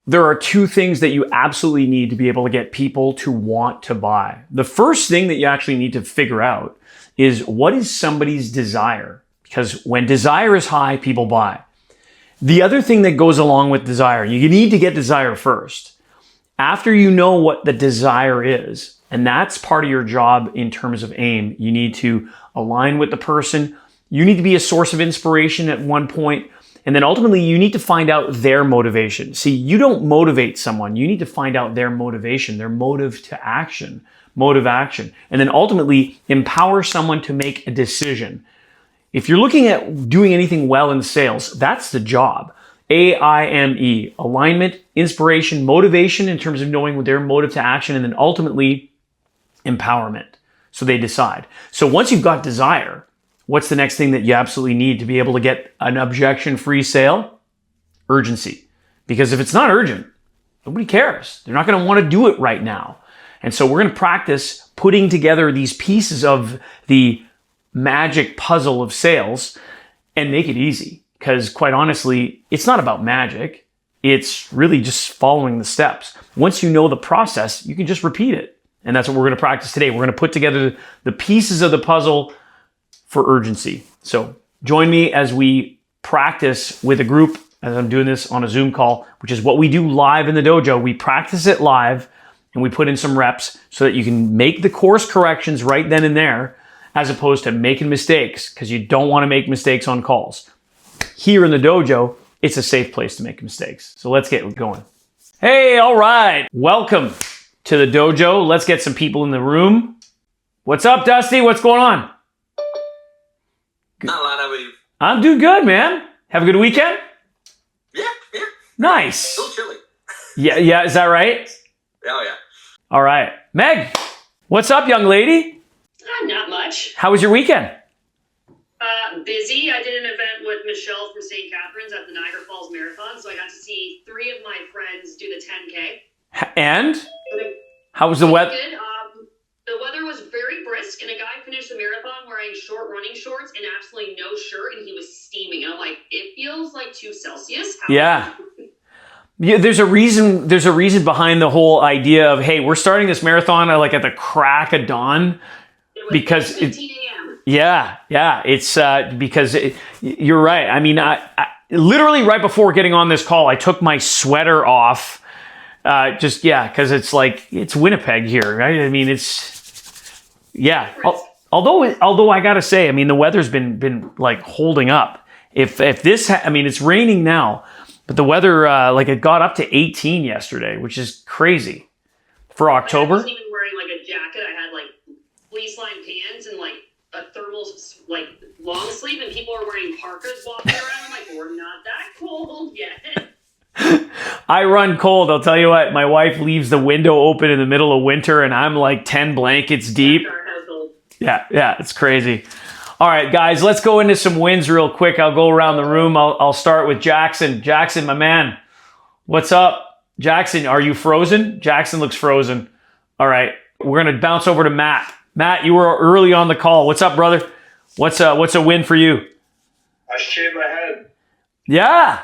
there are two things that you absolutely need to be able to get people to want to buy. The first thing that you actually need to figure out is what is somebody's desire? Because when desire is high, people buy. The other thing that goes along with desire, you need to get desire first. After you know what the desire is, and that's part of your job in terms of AIME, you need to align with the person. You need to be a source of inspiration at one point. And then ultimately, you need to find out their motivation. See, you don't motivate someone. You need to find out their motivation, their motive to action, motive action. And then ultimately, empower someone to make a decision. If you're looking at doing anything well in sales, that's the job. AIME, alignment, inspiration, motivation in terms of knowing their motive to action, and then ultimately, empowerment. So they decide. So once you've got desire, what's the next thing that you absolutely need to be able to get an objection-free sale? Urgency. Because if it's not urgent, nobody cares. They're not going to want to do it right now. And so we're going to practice putting together these pieces of the magic puzzle of sales and make it easy. Because quite honestly, it's not about magic. It's really just following the steps. Once you know the process, you can just repeat it. And that's what we're going to practice today. We're going to put together the pieces of the puzzle for urgency. So join me as we practice with a group, as I'm doing this on a Zoom call, which is what we do live in the dojo. We practice it live and we put in some reps so that you can make the course corrections right then and there, as opposed to making mistakes, because you don't want to make mistakes on calls. Here in the dojo, it's a safe place to make mistakes. So let's get going. Hey, all right. Welcome to the dojo. Let's get some people in the room. What's up, Dusty? What's going on? Not a lot, how about you? I'm doing good, man. Have a good weekend? Yeah. Nice. A little chilly. Yeah, is that right? Oh, yeah. All right. Meg, what's up, young lady? Not much. How was your weekend? Busy. I did an event with Michelle from St. Catharines at the Niagara Falls Marathon, so I got to see 3 of my friends do the 10K. And? How was the weather? Good. The weather was very brisk, and a guy finished the marathon wearing short running shorts and absolutely no shirt, and he was steaming. And I'm like, it feels like 2 Celsius. Yeah. Yeah, there's a reason behind the whole idea of, hey, we're starting this marathon at the crack of dawn. It was Because 15 a.m. Yeah, it's because you're right. I mean, I literally right before getting on this call, I took my sweater off. Because it's Winnipeg here, right? I mean, Although I gotta say, I mean, the weather's been like holding up. If this, it's raining now, but the weather it got up to 18 yesterday, which is crazy for October. I wasn't even wearing a jacket. I had fleece lined pants and a thermal long sleeve, and people are wearing parkas walking around. I'm like, we're not that cold yet. I run cold. I'll tell you what, my wife leaves the window open in the middle of winter and I'm 10 blankets deep. Yeah, it's crazy. All right, guys, let's go into some wins real quick. I'll go around the room. I'll start with Jackson. Jackson, my man, what's up? Jackson, are you frozen? Jackson looks frozen. All right, we're going to bounce over to Matt. Matt, you were early on the call. What's up, brother? What's a win for you? I shaved my head. Yeah.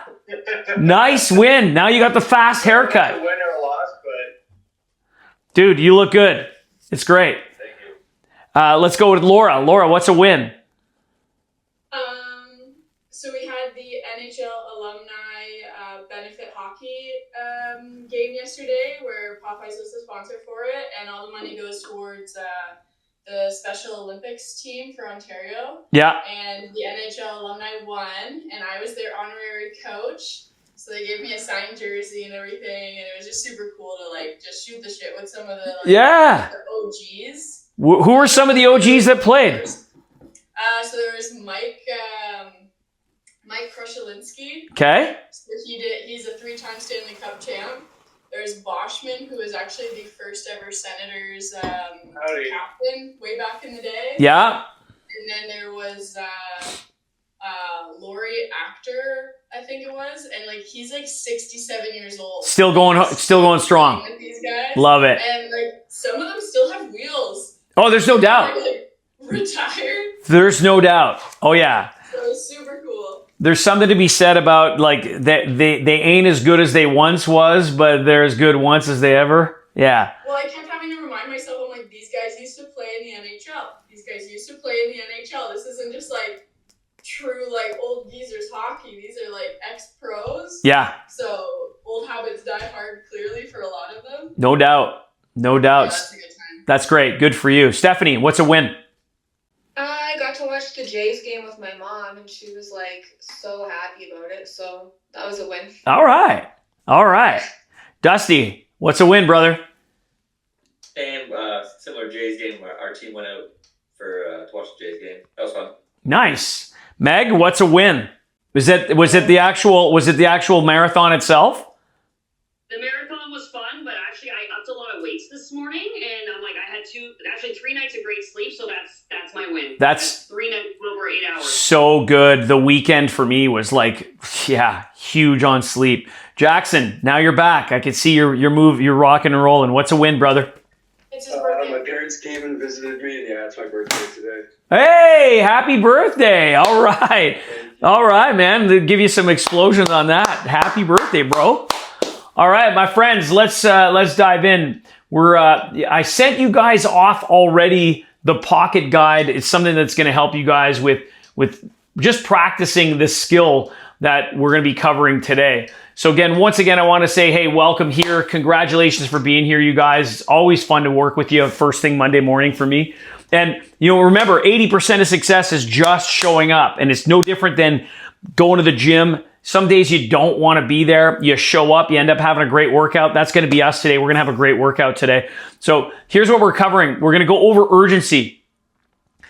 Nice win. Now you got the fast haircut. A win or a loss, but dude, you look good. It's great. Thank you. Let's go with Laura. Laura, what's a win? So we had the NHL alumni benefit hockey game yesterday, where Popeyes was the sponsor for it, and all the money goes towards the Special Olympics team for Ontario. Yeah. And the NHL alumni won, and I was their honorary coach. So they gave me a signed jersey and everything, and it was just super cool to just shoot the shit with some of the the OGs. Who were some of the OGs that played? So there was Mike Krushelinski. Okay. So he's a 3-time Stanley Cup champ. There's Boschman, who was actually the first ever Senators captain way back in the day. Yeah. And then there was Laurie Actor, I think it was, and he's 67 years old. Still going strong. With these guys. Love it. And some of them still have wheels. Oh, there's no doubt. They're retired. There's no doubt. Oh yeah. So it's super cool. there's something to be said about like that they ain't as good as they once was, but they're as good once as they ever. Yeah. Well, I kept having to remind myself, I'm like, these guys used to play in the NHL. These guys used to play in the NHL. This isn't just like true like old geezers hockey. These are like ex-pros. Yeah. So old habits die hard clearly for a lot of them. No doubt. No doubt. Yeah, that's a good time. That's great. Good for you. Stephanie, what's a win? I got to watch the Jays game with my mom, and she was like so happy about it. So that was a win. All right. All right. Dusty, what's a win, brother? Same, similar Jays game. Our team went out for to watch the Jays game. That was fun. Nice. Meg, what's a win? Was it the actual marathon itself? The marathon was fun, but actually I upped a lot of weights this morning, and I'm like, I had 3 nights of great sleep, so that's my win. That's 3 nights over 8 hours. so good. The weekend for me was like, yeah, huge on sleep. Jackson, now you're back. I can see you're rocking and rolling. What's a win, brother? It's his birthday. My parents came and visited me, and yeah, it's my birthday today. Hey, happy birthday. All right. All right, man. They'll give you some explosions on that. Happy birthday, bro. All right, my friends, let's dive in. I sent you guys off already the pocket guide. It's something that's going to help you guys with just practicing this skill that we're going to be covering today. So once again, I want to say, hey, welcome here. Congratulations for being here, you guys. It's always fun to work with you first thing Monday morning for me. And, remember, 80% of success is just showing up. And it's no different than going to the gym. Some days you don't want to be there. You show up, you end up having a great workout. That's going to be us today. We're going to have a great workout today. So here's what we're covering. We're going to go over urgency.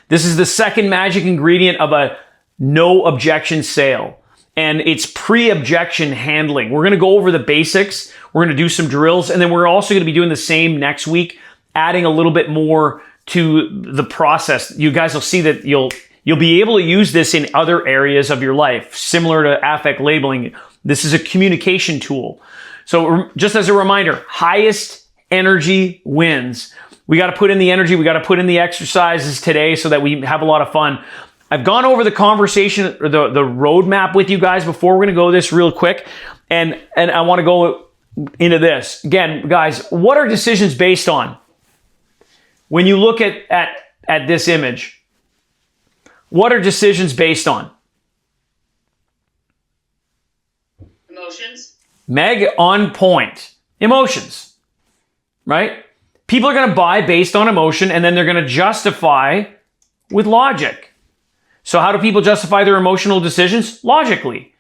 This is the second magic ingredient of a no objection sale. And it's pre-objection handling. We're going to go over the basics. We're going to do some drills. And then we're also going to be doing the same next week, adding a little bit more to the process. You guys will see that you'll be able to use this in other areas of your life, similar to affect labeling. This is a communication tool. So just as a reminder, highest energy wins. We got to put in the energy. We got to put in the exercises today so that we have a lot of fun. I've gone over the conversation or the roadmap with you guys before. We're going to go this real quick. And I want to go into this. Again, guys, what are decisions based on? When you look at this image, what are decisions based on? Emotions. Meg, on point. Emotions, right? People are going to buy based on emotion, and then they're going to justify with logic. So how do people justify their emotional decisions? Logically.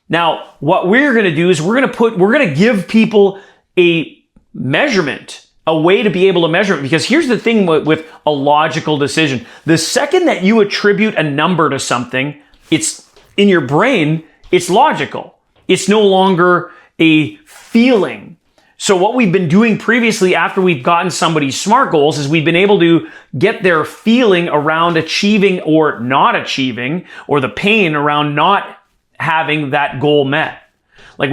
Now, what we're going to do is we're going to give people a measurement, a way to be able to measure it. Because here's the thing with a logical decision. The second that you attribute a number to something, it's in your brain, it's logical. It's no longer a feeling. So what we've been doing previously after we've gotten somebody's SMART goals is we've been able to get their feeling around achieving or not achieving, or the pain around not having that goal met. Like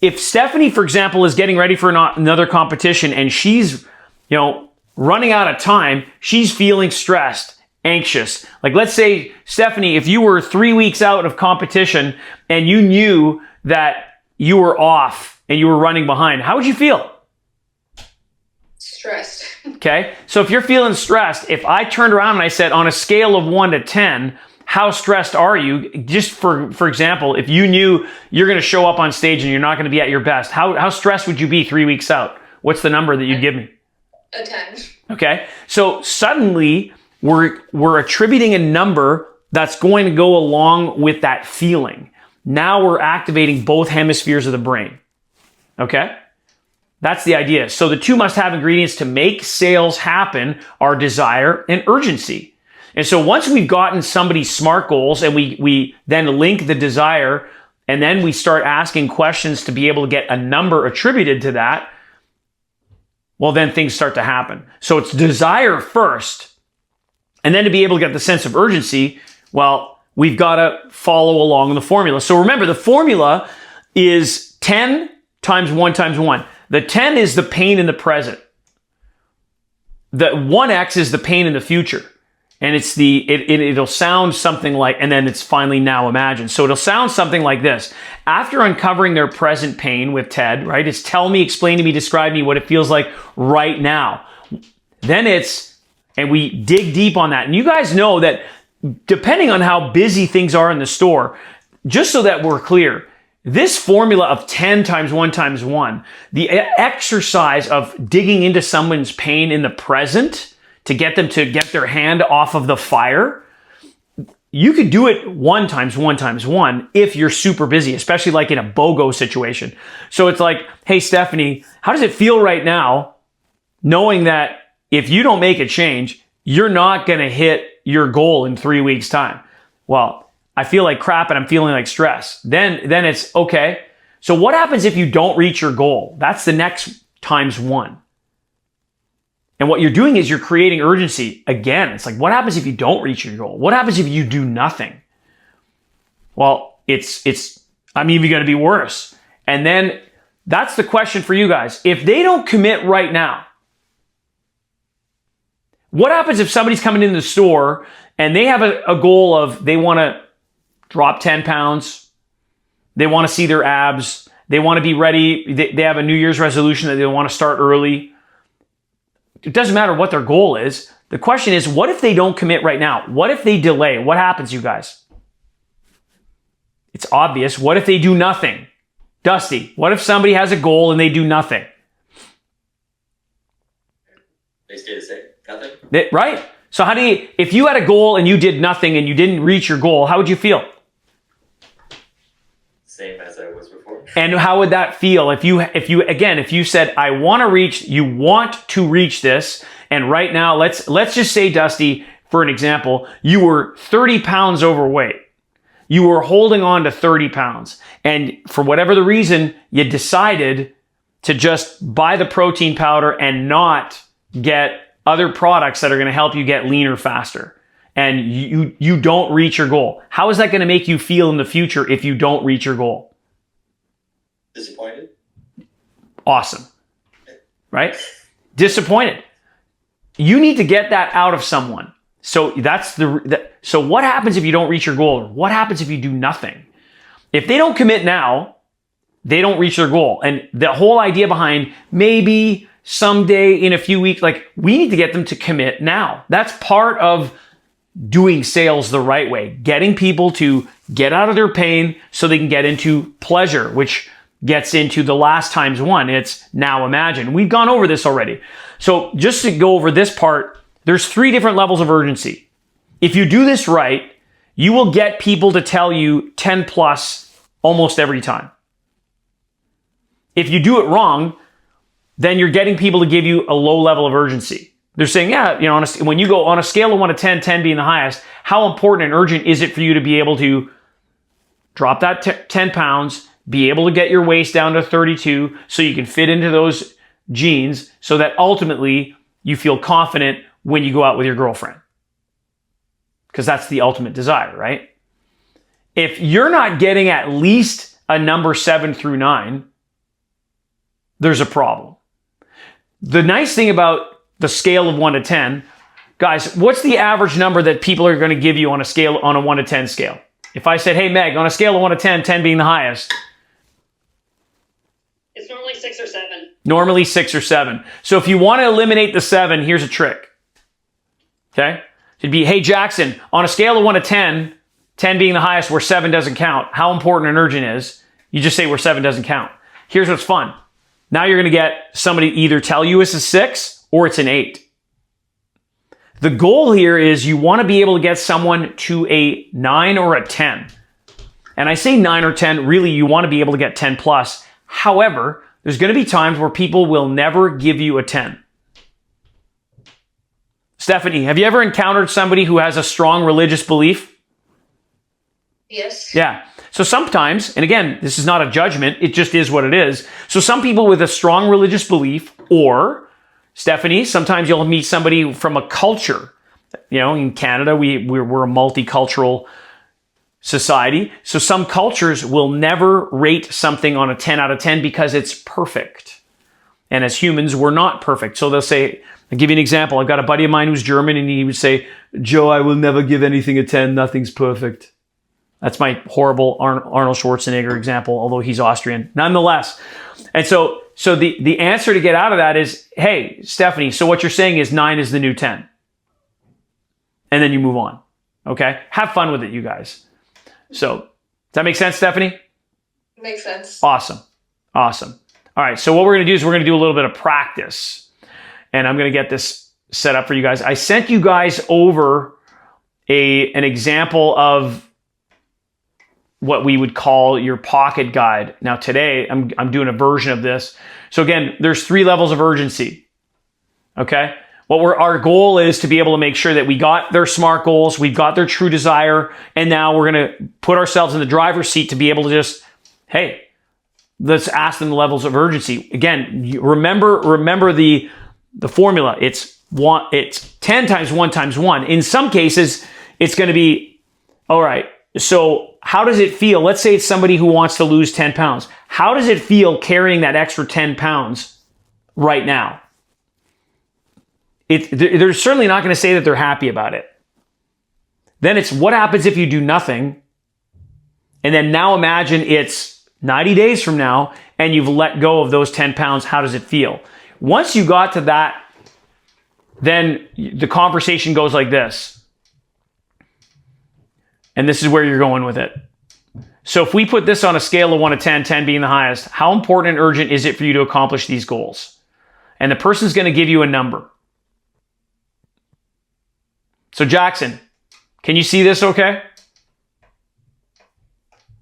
if Stephanie, for example, is getting ready for another competition and she's, running out of time, she's feeling stressed, anxious. Like let's say, Stephanie, if you were 3 weeks out of competition and you knew that you were off and you were running behind, how would you feel? Stressed. Okay. So if you're feeling stressed, if I turned around and I said on a scale of 1 to 10, how stressed are you? Just for example, if you knew you're going to show up on stage and you're not going to be at your best, how stressed would you be 3 weeks out? What's the number that you'd give me? A 10. Okay. So suddenly we're attributing a number that's going to go along with that feeling. Now we're activating both hemispheres of the brain. Okay? That's the idea. So the two must-have ingredients to make sales happen are desire and urgency. And so once we've gotten somebody's SMART goals and we then link the desire and then we start asking questions to be able to get a number attributed to that, well, then things start to happen. So it's desire first. And then to be able to get the sense of urgency, well, we've got to follow along the formula. So remember, the formula is 10 times 1 times 1. The 10 is the pain in the present. The 1x is the pain in the future. And it's it'll sound something like, and then it's finally now imagine. So it'll sound something like this. After uncovering their present pain with Ted, right? It's tell me, explain to me, describe me what it feels like right now. Then and we dig deep on that. And you guys know that depending on how busy things are in the store, just so that we're clear, this formula of 10 times 1 times 1, the exercise of digging into someone's pain in the present to get them to get their hand off of the fire, you could do it 1 times 1 times 1 if you're super busy, especially like in a BOGO situation. So it's like, hey, Stephanie, how does it feel right now knowing that if you don't make a change, you're not going to hit your goal in 3 weeks' time? Well, I feel like crap and I'm feeling like stress. Then it's okay. So what happens if you don't reach your goal? That's the next times 1. And what you're doing is you're creating urgency. Again, it's like, what happens if you don't reach your goal? What happens if you do nothing? Well, I'm even going to be worse. And then that's the question for you guys. If they don't commit right now, what happens if somebody's coming into the store and they have a goal of they want to drop 10 pounds, they want to see their abs, they want to be ready, they have a New Year's resolution that they want to start early. It doesn't matter what their goal is. The question is, what if they don't commit right now? What if they delay? What happens, you guys? It's obvious. What if they do nothing? Dusty, what if somebody has a goal and they do nothing? They stay the same. Nothing. Right? So if you had a goal and you did nothing and you didn't reach your goal, how would you feel? Same as I was before. And how would that feel if you said, you want to reach this, and right now, let's just say, Dusty, for an example, you were 30 pounds overweight. You were holding on to 30 pounds. And for whatever the reason, you decided to just buy the protein powder and not get other products that are going to help you get leaner faster. And you don't reach your goal. How is that going to make you feel in the future if you don't reach your goal? Disappointed. Awesome. Right? Disappointed. You need to get that out of someone. So so what happens if you don't reach your goal? What happens if you do nothing? If they don't commit now, they don't reach their goal. And the whole idea behind maybe someday in a few weeks, like we need to get them to commit now. That's part of doing sales the right way, getting people to get out of their pain so they can get into pleasure, which gets into the last times 1. It's now imagine. We've gone over this already. So just to go over this part, there's 3 different levels of urgency. If you do this right, you will get people to tell you 10 plus almost every time. If you do it wrong, then you're getting people to give you a low level of urgency. They're saying, yeah, when you go on a scale of 1 to 10, 10 being the highest, how important and urgent is it for you to be able to drop that 10 pounds, be able to get your waist down to 32 so you can fit into those jeans so that ultimately you feel confident when you go out with your girlfriend? Because that's the ultimate desire, right? If you're not getting at least a number 7 through 9, there's a problem. The nice thing about the scale of 1 to 10, guys, what's the average number that people are going to give you on a 1 to 10 scale? If I said, hey, Meg, on a scale of 1 to 10, 10 being the highest. It's normally 6 or 7. Normally 6 or 7. So if you want to eliminate the 7, here's a trick. Okay? It'd be, hey, Jackson, on a scale of 1 to 10, 10 being the highest where 7 doesn't count, how important and urgent is, you just say where 7 doesn't count. Here's what's fun. Now you're going to get somebody either tell you it's a 6 or it's an 8. The goal here is you want to be able to get someone to a 9 or a 10. And I say 9 or 10, really you want to be able to get 10 plus. However, there's going to be times where people will never give you a 10. Stephanie, have you ever encountered somebody who has a strong religious belief? Yes. Yeah. So sometimes, and again, this is not a judgment, it just is what it is. So some people with a strong religious belief, or Stephanie, sometimes you'll meet somebody from a culture. You know, in Canada, we're a multicultural society. So some cultures will never rate something on a 10 out of 10 because it's perfect. And as humans, we're not perfect. So they'll say, I'll give you an example. I've got a buddy of mine who's German, and he would say, Joe, I will never give anything a 10. Nothing's perfect. That's my horrible Arnold Schwarzenegger example, although he's Austrian. Nonetheless. And so the answer to get out of that is, hey, Stephanie, so what you're saying is 9 is the new 10. And then you move on. Okay? Have fun with it, you guys. So, does that make sense, Stephanie? Makes sense. Awesome. All right, so what we're going to do is we're going to do a little bit of practice. And I'm going to get this set up for you guys. I sent you guys over an example of what we would call your pocket guide. Now today, I'm doing a version of this. So again, there's 3 levels of urgency. Okay? Our goal is to be able to make sure that we got their SMART goals, we've got their true desire, and now we're going to put ourselves in the driver's seat to be able to just, hey, let's ask them the levels of urgency. Again, remember the formula. It's 10 times 1 times 1. In some cases, it's going to be, all right, so how does it feel? Let's say it's somebody who wants to lose 10 pounds. How does it feel carrying that extra 10 pounds right now? They're certainly not going to say that they're happy about it. Then it's what happens if you do nothing? And then now imagine it's 90 days from now and you've let go of those 10 pounds. How does it feel? Once you got to that, then the conversation goes like this. And this is where you're going with it. So if we put this on a scale of 1 to 10, 10 being the highest, how important and urgent is it for you to accomplish these goals? And the person's going to give you a number. So Jackson, can you see this okay?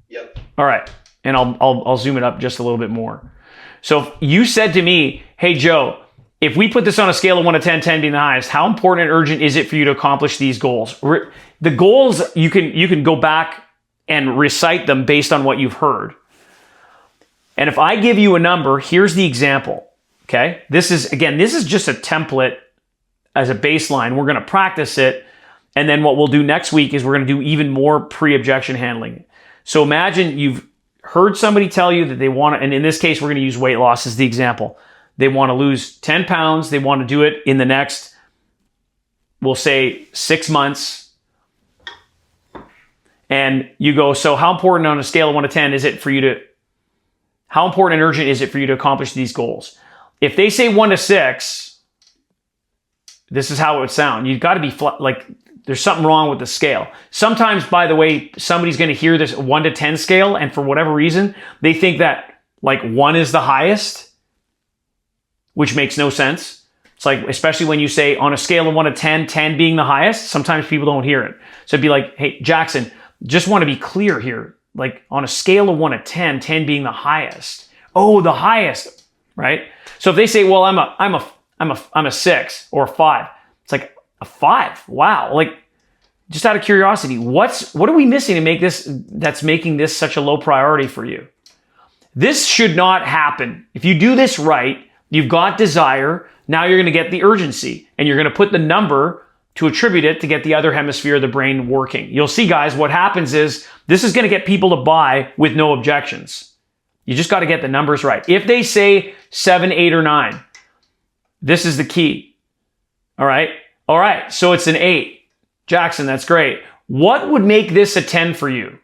Yep. All right. And I'll zoom it up just a little bit more. So if you said to me, hey, Joe, if we put this on a scale of 1 to 10, 10 being the highest, how important and urgent is it for you to accomplish these goals? The goals, you can go back and recite them based on what you've heard. And if I give you a number, here's the example. Okay? This is just a template as a baseline. We're going to practice it. And then what we'll do next week is we're going to do even more pre-objection handling. So imagine you've heard somebody tell you that they want to, and in this case, we're going to use weight loss as the example. They want to lose 10 pounds. They want to do it in the next, we'll say 6 months. And you go, so how important on a scale of 1 to 10 is it for you to, how important and urgent is it for you to accomplish these goals? If they say 1 to 6, this is how it would sound. You've got to be like, there's something wrong with the scale. Sometimes, by the way, somebody's going to hear this 1 to 10 scale, and for whatever reason, they think that like 1 is the highest, which makes no sense. It's like, especially when you say on a scale of 1 to 10, 10 being the highest, sometimes people don't hear it. So it'd be like, hey, Jackson, just want to be clear here. Like on a scale of 1 to 10, 10 being the highest. Oh, the highest, right? So if they say, well, I'm a 6 or a 5. It's like a 5. Wow. Like just out of curiosity, what are we missing to make this, that's making this such a low priority for you? This should not happen. If you do this right, you've got desire. Now you're going to get the urgency and you're going to put the number to attribute it to get the other hemisphere of the brain working. You'll see, guys, what happens is this is going to get people to buy with no objections. You just got to get the numbers right. If they say 7, 8, or 9, this is the key. All right. All right. So it's an 8. Jackson, that's great. What would make this a 10 for you?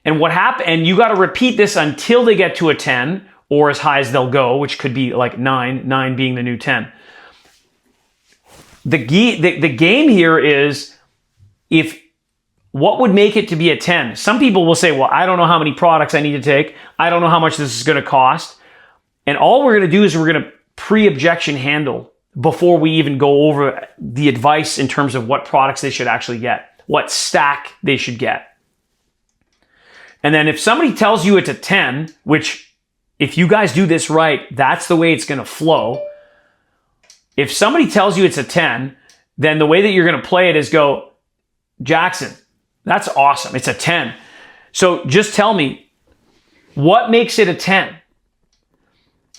And what happened? And you got to repeat this until they get to a 10 or as high as they'll go, which could be like 9, 9 being the new 10. The game here is what would make it to be a 10? Some people will say, well, I don't know how many products I need to take. I don't know how much this is going to cost. And all we're going to do is we're going to pre-objection handle before we even go over the advice in terms of what products they should actually get, what stack they should get. And then if somebody tells you it's a 10, which if you guys do this right, that's the way it's going to flow. If somebody tells you it's a 10, then the way that you're going to play it is go, Jackson, that's awesome. It's a 10. So just tell me, what makes it a 10?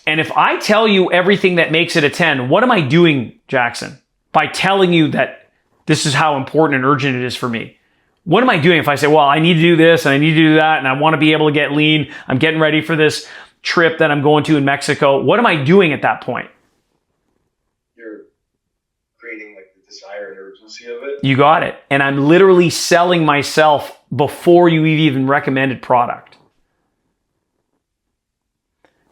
And if I tell you everything that makes it a 10, what am I doing, Jackson? By telling you that this is how important and urgent it is for me. What am I doing if I say, well, I need to do this and I need to do that and I want to be able to get lean. I'm getting ready for this trip that I'm going to in Mexico. What am I doing at that point? You're creating like the desire and urgency of it. You got it. And I'm literally selling myself before you even recommended product.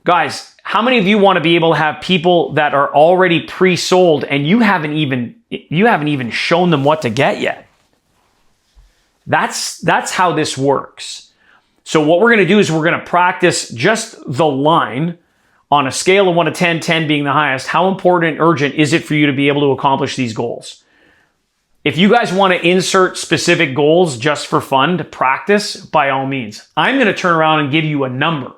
Guys, how many of you want to be able to have people that are already pre-sold and you haven't even shown them what to get yet? That's how this works. So what we're going to do is we're going to practice just the line on a scale of 1 to 10, 10 being the highest. How important and urgent is it for you to be able to accomplish these goals? If you guys want to insert specific goals just for fun to practice, by all means. I'm going to turn around and give you a number,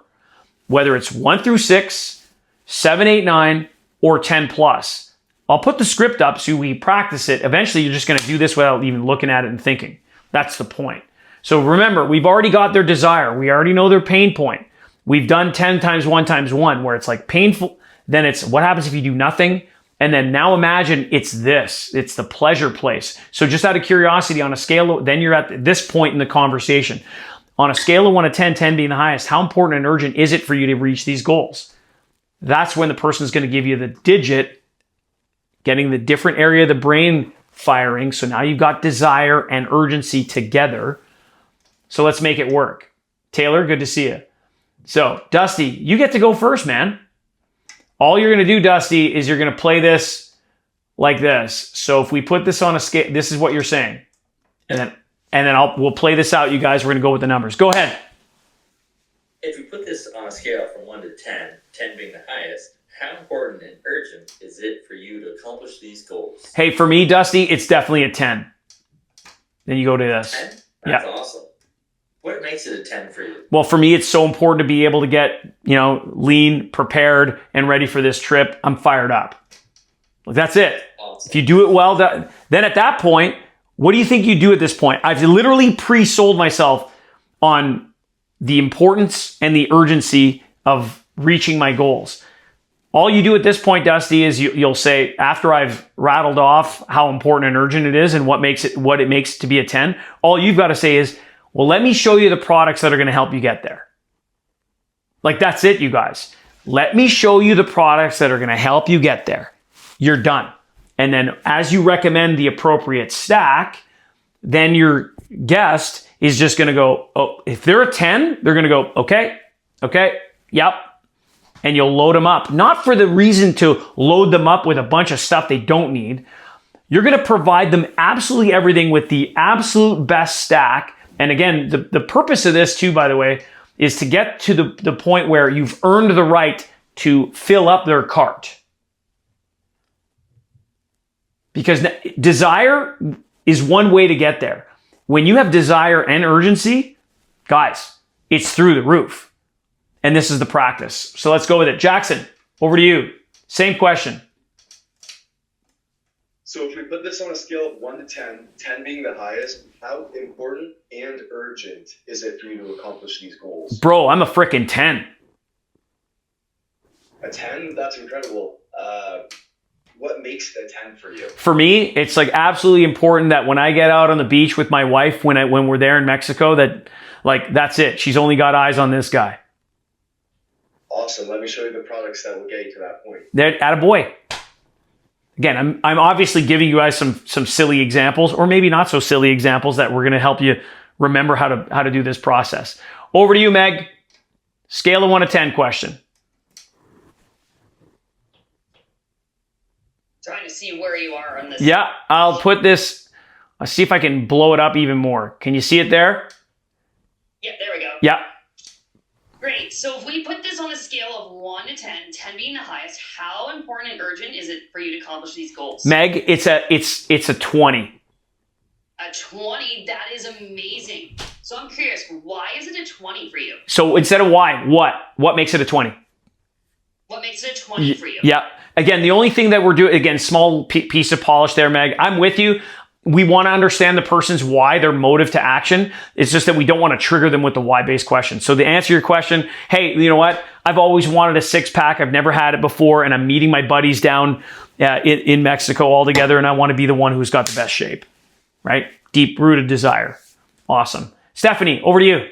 whether it's 1 through 6, 7, 8, 9, or 10 plus. I'll put the script up so we practice it. Eventually, you're just going to do this without even looking at it and thinking. That's the point. So remember, we've already got their desire. We already know their pain point. We've done 10 times 1 times 1, where it's like painful. Then it's what happens if you do nothing? And then now imagine it's this. It's the pleasure place. So just out of curiosity, on a scale, then you're at this point in the conversation. On a scale of 1 to 10, 10 being the highest, how important and urgent is it for you to reach these goals? That's when the person's going to give you the digit, getting the different area of the brain firing. So now you've got desire and urgency together. So let's make it work. Taylor, good to see you. So Dusty, you get to go first, man. All you're going to do, Dusty, is you're going to play this like this. So if we put this on a scale, this is what you're saying. And then we'll play this out, you guys. We're going to go with the numbers. Go ahead. If we put this on a scale from 1 to 10, 10 being the highest, how important and urgent is it for you to accomplish these goals? Hey, for me, Dusty, it's definitely a 10. Then you go to this. 10? That's awesome. What makes it a 10 for you? Well, for me, it's so important to be able to get, lean, prepared, and ready for this trip. I'm fired up. That's it. Awesome. If you do it well, then at that point, what do you think you do at this point? I've literally pre-sold myself on the importance and the urgency of reaching my goals. All you do at this point, Dusty, is you'll say, after I've rattled off how important and urgent it is and what it makes to be a 10, all you've got to say is, well, let me show you the products that are going to help you get there. Like, that's it, you guys. Let me show you the products that are going to help you get there. You're done. And then as you recommend the appropriate stack, then your guest is just going to go, oh, if they're a 10, they're going to go, okay, yep. And you'll load them up. Not for the reason to load them up with a bunch of stuff they don't need. You're going to provide them absolutely everything with the absolute best stack. And again, the purpose of this too, by the way, is to get to the point where you've earned the right to fill up their cart. Because desire is one way to get there. When you have desire and urgency, guys, it's through the roof. And this is the practice. So let's go with it. Jackson, over to you. Same question. So if we put this on a scale of 1 to 10, 10 being the highest, how important and urgent is it for you to accomplish these goals? Bro, I'm a frickin' 10. A 10? That's incredible. What makes it a 10 for you? For me, it's like absolutely important that when I get out on the beach with my wife, when we're there in Mexico, that's it. She's only got eyes on this guy. Awesome. Let me show you the products that will get you to that point. Attaboy. Again, I'm obviously giving you guys some silly examples, or maybe not so silly examples, that we're going to help you remember how to do this process. Over to you, Meg. Scale of 1 to 10 question. Trying to see where you are on this. Yeah, I'll see if I can blow it up even more. Can you see it there? Yeah, there we go. Yeah. Great. So if we put this on a scale of 1 to 10, 10 being the highest, how important and urgent is it for you to accomplish these goals? Meg, it's a 20. A 20? That is amazing. So I'm curious, why is it a 20 for you? So instead of why, what makes it a 20? What makes it a 20 for you? Yeah. Again, the only thing that we're doing, again, small piece of polish there, Meg. I'm with you. We want to understand the person's why, their motive to action. It's just that we don't want to trigger them with the why-based question. So to answer your question, hey, you know what? I've always wanted a 6-pack. I've never had it before, and I'm meeting my buddies down in Mexico all together, and I want to be the one who's got the best shape, right? Deep-rooted desire. Awesome. Stephanie, over to you.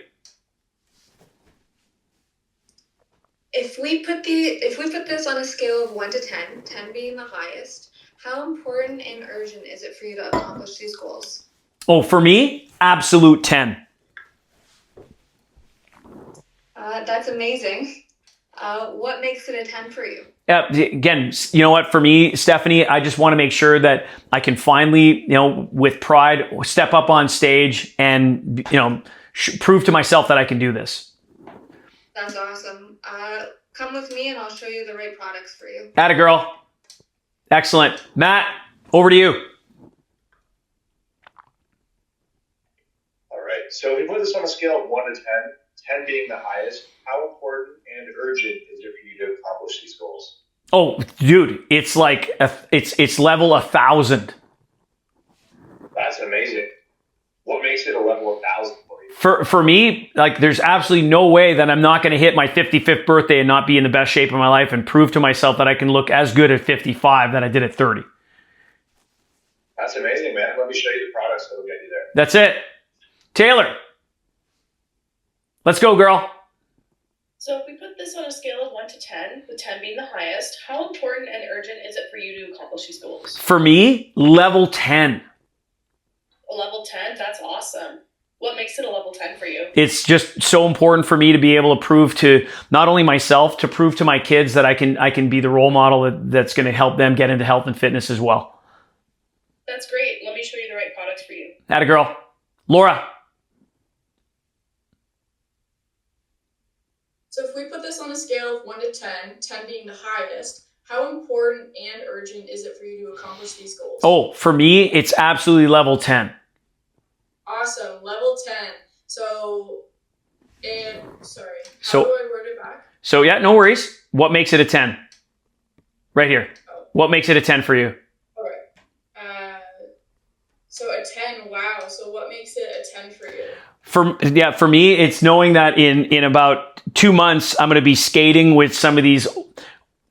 If we put this on a scale of 1 to 10, 10 being the highest, How important and urgent is it for you to accomplish these goals? Oh, for me, absolute 10. That's amazing. What makes it a 10 for you? Again, you know what? For me, Stephanie, I just want to make sure that I can finally, with pride, step up on stage and, prove to myself that I can do this. That's awesome. Come with me and I'll show you the right products for you. Atta girl. Excellent. Matt, over to you. All right. So if we put this on a scale of 1 to 10, 10 being the highest, how important and urgent is it for you to accomplish these goals? Oh, dude, it's like it's level 1,000. That's amazing. What makes it a level 1,000 for you? For me, like, there's absolutely no way that I'm not going to hit my 55th birthday and not be in the best shape of my life and prove to myself that I can look as good at 55 that I did at 30. That's amazing, man. Let me show you the products that will get you there. That's it. Taylor, let's go, girl. So if we put this on a scale of 1 to 10, with 10 being the highest, how important and urgent is it for you to accomplish these goals? For me, level 10. A level 10? That's awesome. What makes it a level 10 for you? It's just so important for me to be able to prove to not only myself, to prove to my kids that I can be the role model that's going to help them get into health and fitness as well. That's great. Let me show you the right products for you. Atta girl. Laura. So if we put this on a scale of 1 to 10, 10 being the highest, how important and urgent is it for you to accomplish these goals? Oh, for me, it's absolutely level 10. Awesome. Level 10. So, how So- do I word it back? So yeah, no worries. What makes it a 10? Right here. Oh. What makes it a 10 for you? Okay. So a 10, wow. So what makes it a 10 for you? For me, it's knowing that in about 2 months, I'm going to be skating with some of these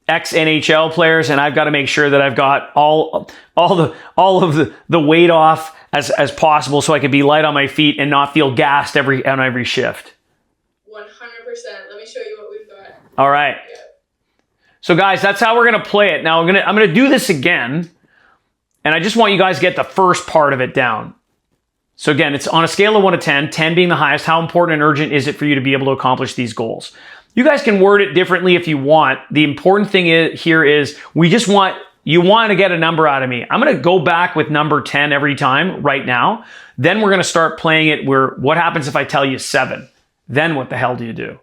ex-NHL players, and I've got to make sure that I've got all of the weight off as possible, so I can be light on my feet and not feel gassed on every shift. 100%. Let me show you what we've got. All right. Yeah. So guys, that's how we're going to play it. Now I'm going to do this again, and I just want you guys to get the first part of it down. So again, it's on a scale of 1 to 10, 10 being the highest. How important and urgent is it for you to be able to accomplish these goals? You guys can word it differently if you want. The important thing here is you want to get a number out of me. I'm going to go back with number 10 every time right now. Then we're going to start playing it where what happens if I tell you 7? Then what the hell do you do?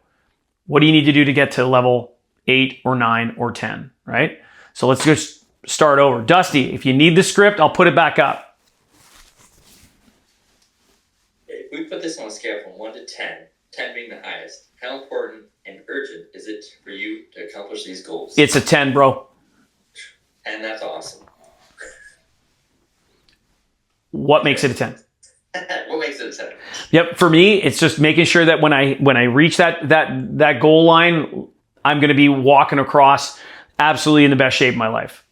What do you need to do to get to level 8 or 9 or 10, right? So let's just start over. Dusty, if you need the script, I'll put it back up. If we put this on a scale from 1 to 10, 10 being the highest, how important and urgent is it for you to accomplish these goals? It's a 10, bro. And that's awesome. What makes it a 10? What makes it a 10? Yep, for me, it's just making sure that when I reach that goal line, I'm going to be walking across absolutely in the best shape of my life.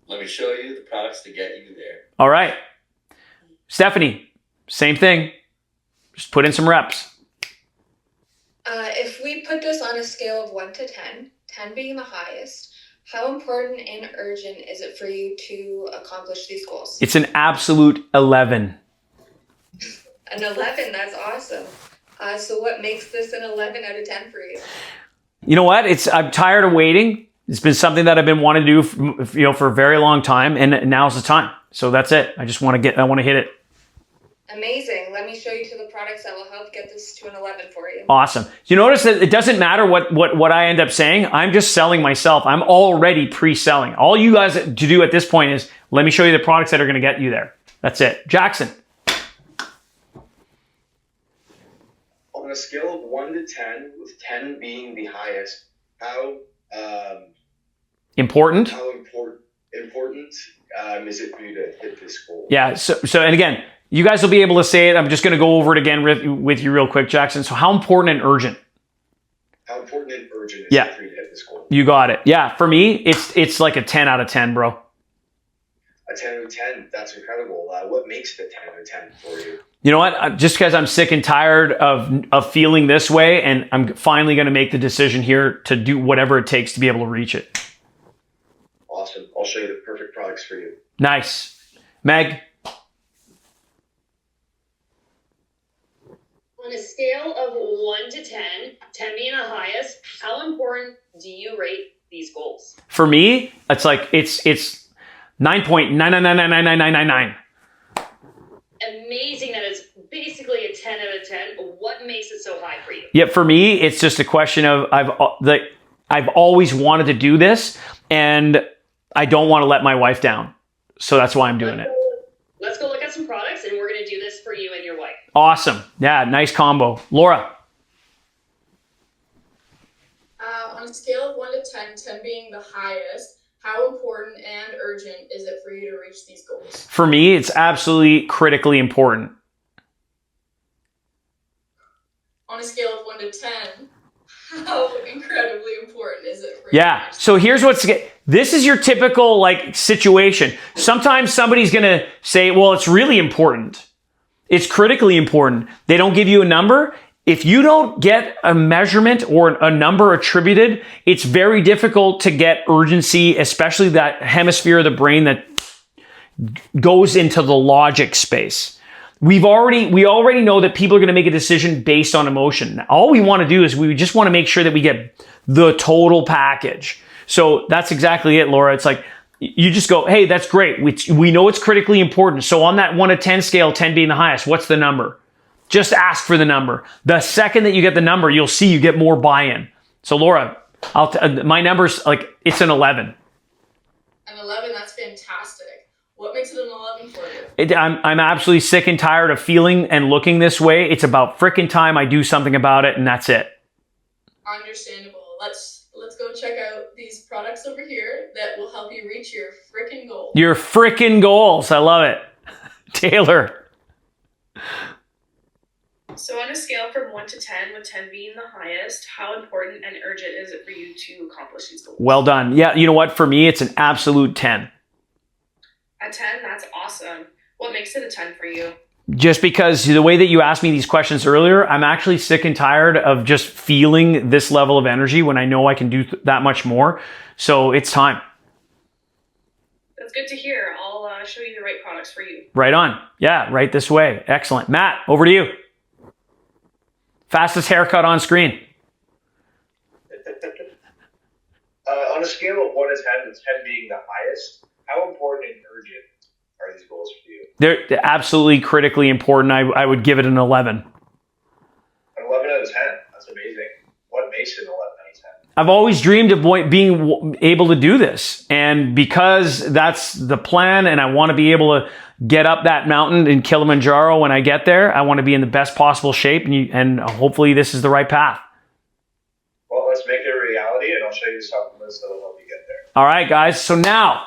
Let me show you the products to get you there. All right. Stephanie, same thing. Just put in some reps. If we put this on a scale of 1 to 10, 10 being the highest, how important and urgent is it for you to accomplish these goals? It's an absolute 11. An 11, that's awesome. So what makes this an 11 out of 10 for you? You know what? I'm tired of waiting. It's been something that I've been wanting to do for a very long time, and now's the time. So that's it. I want to hit it. Amazing. Let me show you to the products that will help get this to an 11 for you. Awesome. You notice that it doesn't matter what I end up saying. I'm just selling myself. I'm already pre-selling. All you guys to do at this point is let me show you the products that are going to get you there. That's it. Jackson. On a scale of 1 to 10, with 10 being the highest, how Important. important is it for you to hit this goal? Yeah. So and again, you guys will be able to say it. I'm just going to go over it again with you real quick, Jackson. So how important and urgent? How important and urgent is Yeah. it for you to hit this goal? You got it. Yeah. For me, it's like a 10 out of 10, bro. A 10 out of 10, that's incredible. What makes it a 10 out of 10 for you? You know what? Just because I'm sick and tired of feeling this way, and I'm finally going to make the decision here to do whatever it takes to be able to reach it. Awesome. Awesome. I'll show you the perfect products for you. Nice. Meg? On a scale of 1 to 10, 10 being the highest, how important do you rate these goals? For me, it's like, it's 9.9999999. Amazing that it's basically a 10 out of 10. What makes it so high for you? Yeah, for me, it's just a question of I've always wanted to do this, and I don't want to let my wife down. So that's why I'm doing it. Let's go look at some products, and we're going to do this for you and your wife. Awesome. Yeah, nice combo. Laura? On a scale of 1 to 10, 10 being the highest, how important and urgent is it for you to reach these goals? For me, it's absolutely critically important. On a scale of 1 to 10, how incredibly important is it for you? Yeah. So here's this is your typical like situation. Sometimes somebody's going to say, well, it's really important. It's critically important. They don't give you a number. If you don't get a measurement or a number attributed, it's very difficult to get urgency, especially that hemisphere of the brain that goes into the logic space. We already know that people are going to make a decision based on emotion. All we want to do is we just want to make sure that we get the total package. So that's exactly it, Laura. It's like, you just go, hey, that's great. We know it's critically important. So on that 1 to 10 scale, 10 being the highest, what's the number? Just ask for the number. The second that you get the number, you'll see you get more buy-in. So Laura, my number's like, it's an 11. An 11, that's fantastic. What makes it an 11 for you? I'm absolutely sick and tired of feeling and looking this way. It's about frickin' time I do something about it, and that's it. Understandable. Let's go check out these products over here that will help you reach your frickin' goals. Your frickin' goals. I love it. Taylor. So on a scale from 1 to 10, with 10 being the highest, how important and urgent is it for you to accomplish these goals? Well done. Yeah, you know what? For me, it's an absolute 10. A 10, that's awesome. What makes it a 10 for you? Just because the way that you asked me these questions earlier, I'm actually sick and tired of just feeling this level of energy when I know I can do that much more. So it's time. That's good to hear. I'll show you the right products for you. Right on. Yeah, right this way. Excellent. Matt, over to you. Fastest haircut on screen. On a scale of 1 to 10, with 10 being the highest, how important and urgent are these goals for you? They're absolutely critically important. I would give it an 11. An 11 out of 10. That's amazing. What makes it an 11 out of 10? I've always dreamed of being able to do this. And because that's the plan and I want to be able to get up that mountain in Kilimanjaro when I get there, I want to be in the best possible shape. And hopefully this is the right path. Well, let's make it a reality, and I'll show you supplements that will help you get there. All right, guys. So now,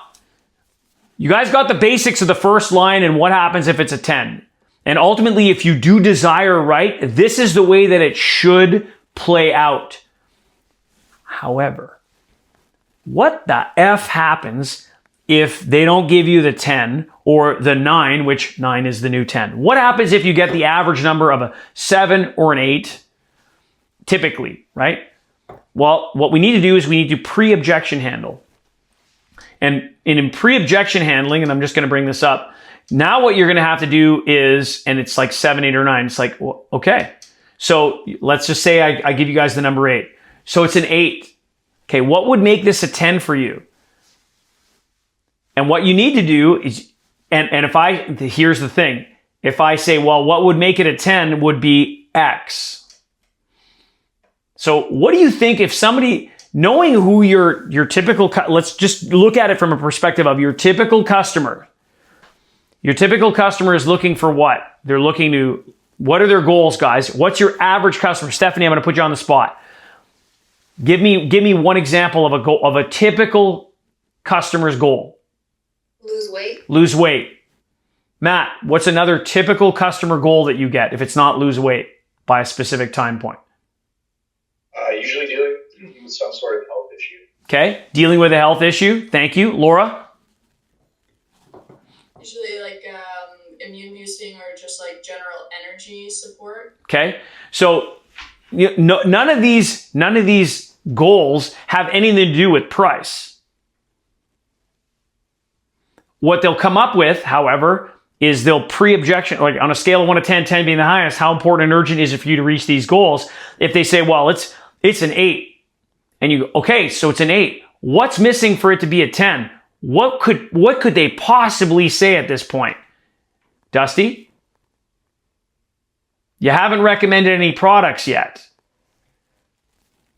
you guys got the basics of the first line and what happens if it's a 10. And ultimately, if you do desire right, this is the way that it should play out. However, what the F happens if they don't give you the 10 or the 9, which 9 is the new 10? What happens if you get the average number of a 7 or an 8, typically, right? Well, what we need to do is we need to pre-objection handle. And in pre-objection handling, and I'm just going to bring this up, now what you're going to have to do is, and it's like 7, 8, or 9, it's like, well, okay. So let's just say I give you guys the number 8. So it's an 8. Okay, what would make this a 10 for you? And what you need to do is, here's the thing. If I say, well, what would make it a 10 would be X. So what do you think if somebody, knowing who your typical, let's just look at it from a perspective of your typical customer. Your typical customer is looking for what? They're looking to, what are their goals, guys? What's your average customer? Stephanie, I'm going to put you on the spot. Give me one example of a goal, of a typical customer's goal. Lose weight. Lose weight. Matt, what's another typical customer goal that you get if it's not lose weight by a specific time point? Usually dealing with some sort of health issue. Okay, dealing with a health issue. Thank you. Laura? Usually like immune boosting or just like general energy support. Okay, so none of these goals have anything to do with price. what they'll come up with, however, is they'll pre-objection, like on a scale of 1 to 10, 10 being the highest, how important and urgent is it for you to reach these goals? If they say, well, it's an 8, and you go, okay, so it's an 8. What's missing for it to be a 10? What could they possibly say at this point? Dusty? You haven't recommended any products yet.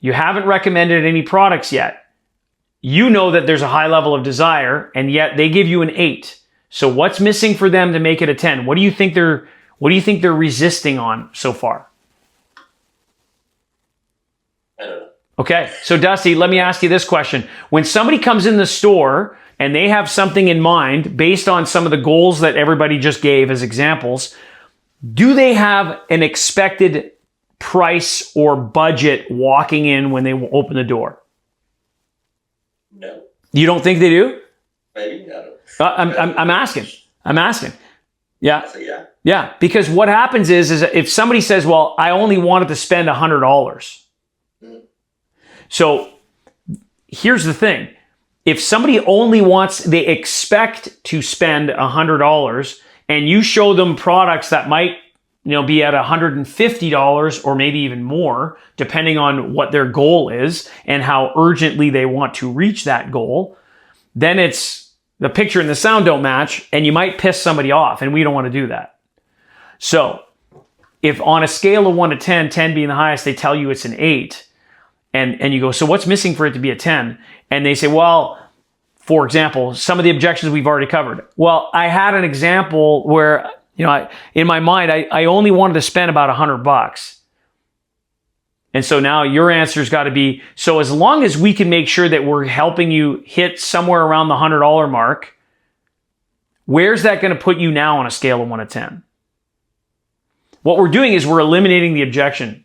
You haven't recommended any products yet. You know that there's a high level of desire, and yet they give you an 8. So what's missing for them to make it a 10? What do you think they're resisting on so far? I don't know. Okay, so Dusty, let me ask you this question. When somebody comes in the store and they have something in mind based on some of the goals that everybody just gave as examples, do they have an expected price or budget walking in when they open the door? No. You don't think they do? Maybe. I don't know. I'm asking. Yeah. Yeah. Yeah, because what happens is if somebody says, well, I only wanted to spend $100. So here's the thing. If somebody they expect to spend $100 and you show them products that might, be at $150 or maybe even more, depending on what their goal is and how urgently they want to reach that goal, then it's the picture and the sound don't match and you might piss somebody off, and we don't want to do that. So if on a scale of 1 to 10, 10 being the highest, they tell you it's an 8, and you go, so what's missing for it to be a 10? And they say, well, for example, some of the objections we've already covered. Well, I had an example where, in my mind, I only wanted to spend about $100. And so now your answer's got to be, so as long as we can make sure that we're helping you hit somewhere around the $100 mark, where's that going to put you now on a scale of 1 to 10? What we're doing is we're eliminating the objection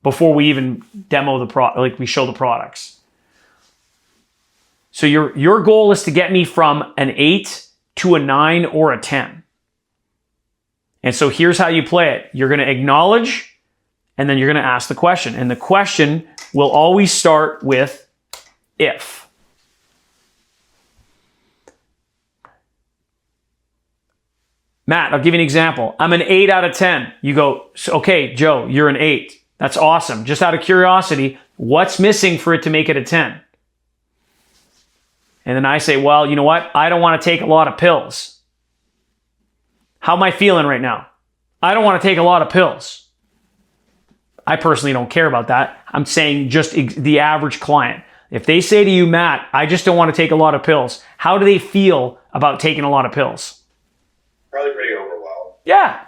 before we even demo we show the products. So your goal is to get me from an 8 to a 9 or a 10. And so here's how you play it. You're going to acknowledge, and then you're going to ask the question. And the question will always start with if. Matt, I'll give you an example. I'm an 8 out of 10. You go, okay, Joe, you're an 8. That's awesome. Just out of curiosity, what's missing for it to make it a 10? And then I say, well, you know what? I don't want to take a lot of pills. How am I feeling right now? I don't want to take a lot of pills. I personally don't care about that. I'm saying just the average client. If they say to you, Matt, I just don't want to take a lot of pills, how do they feel about taking a lot of pills? Probably pretty overwhelmed. Yeah,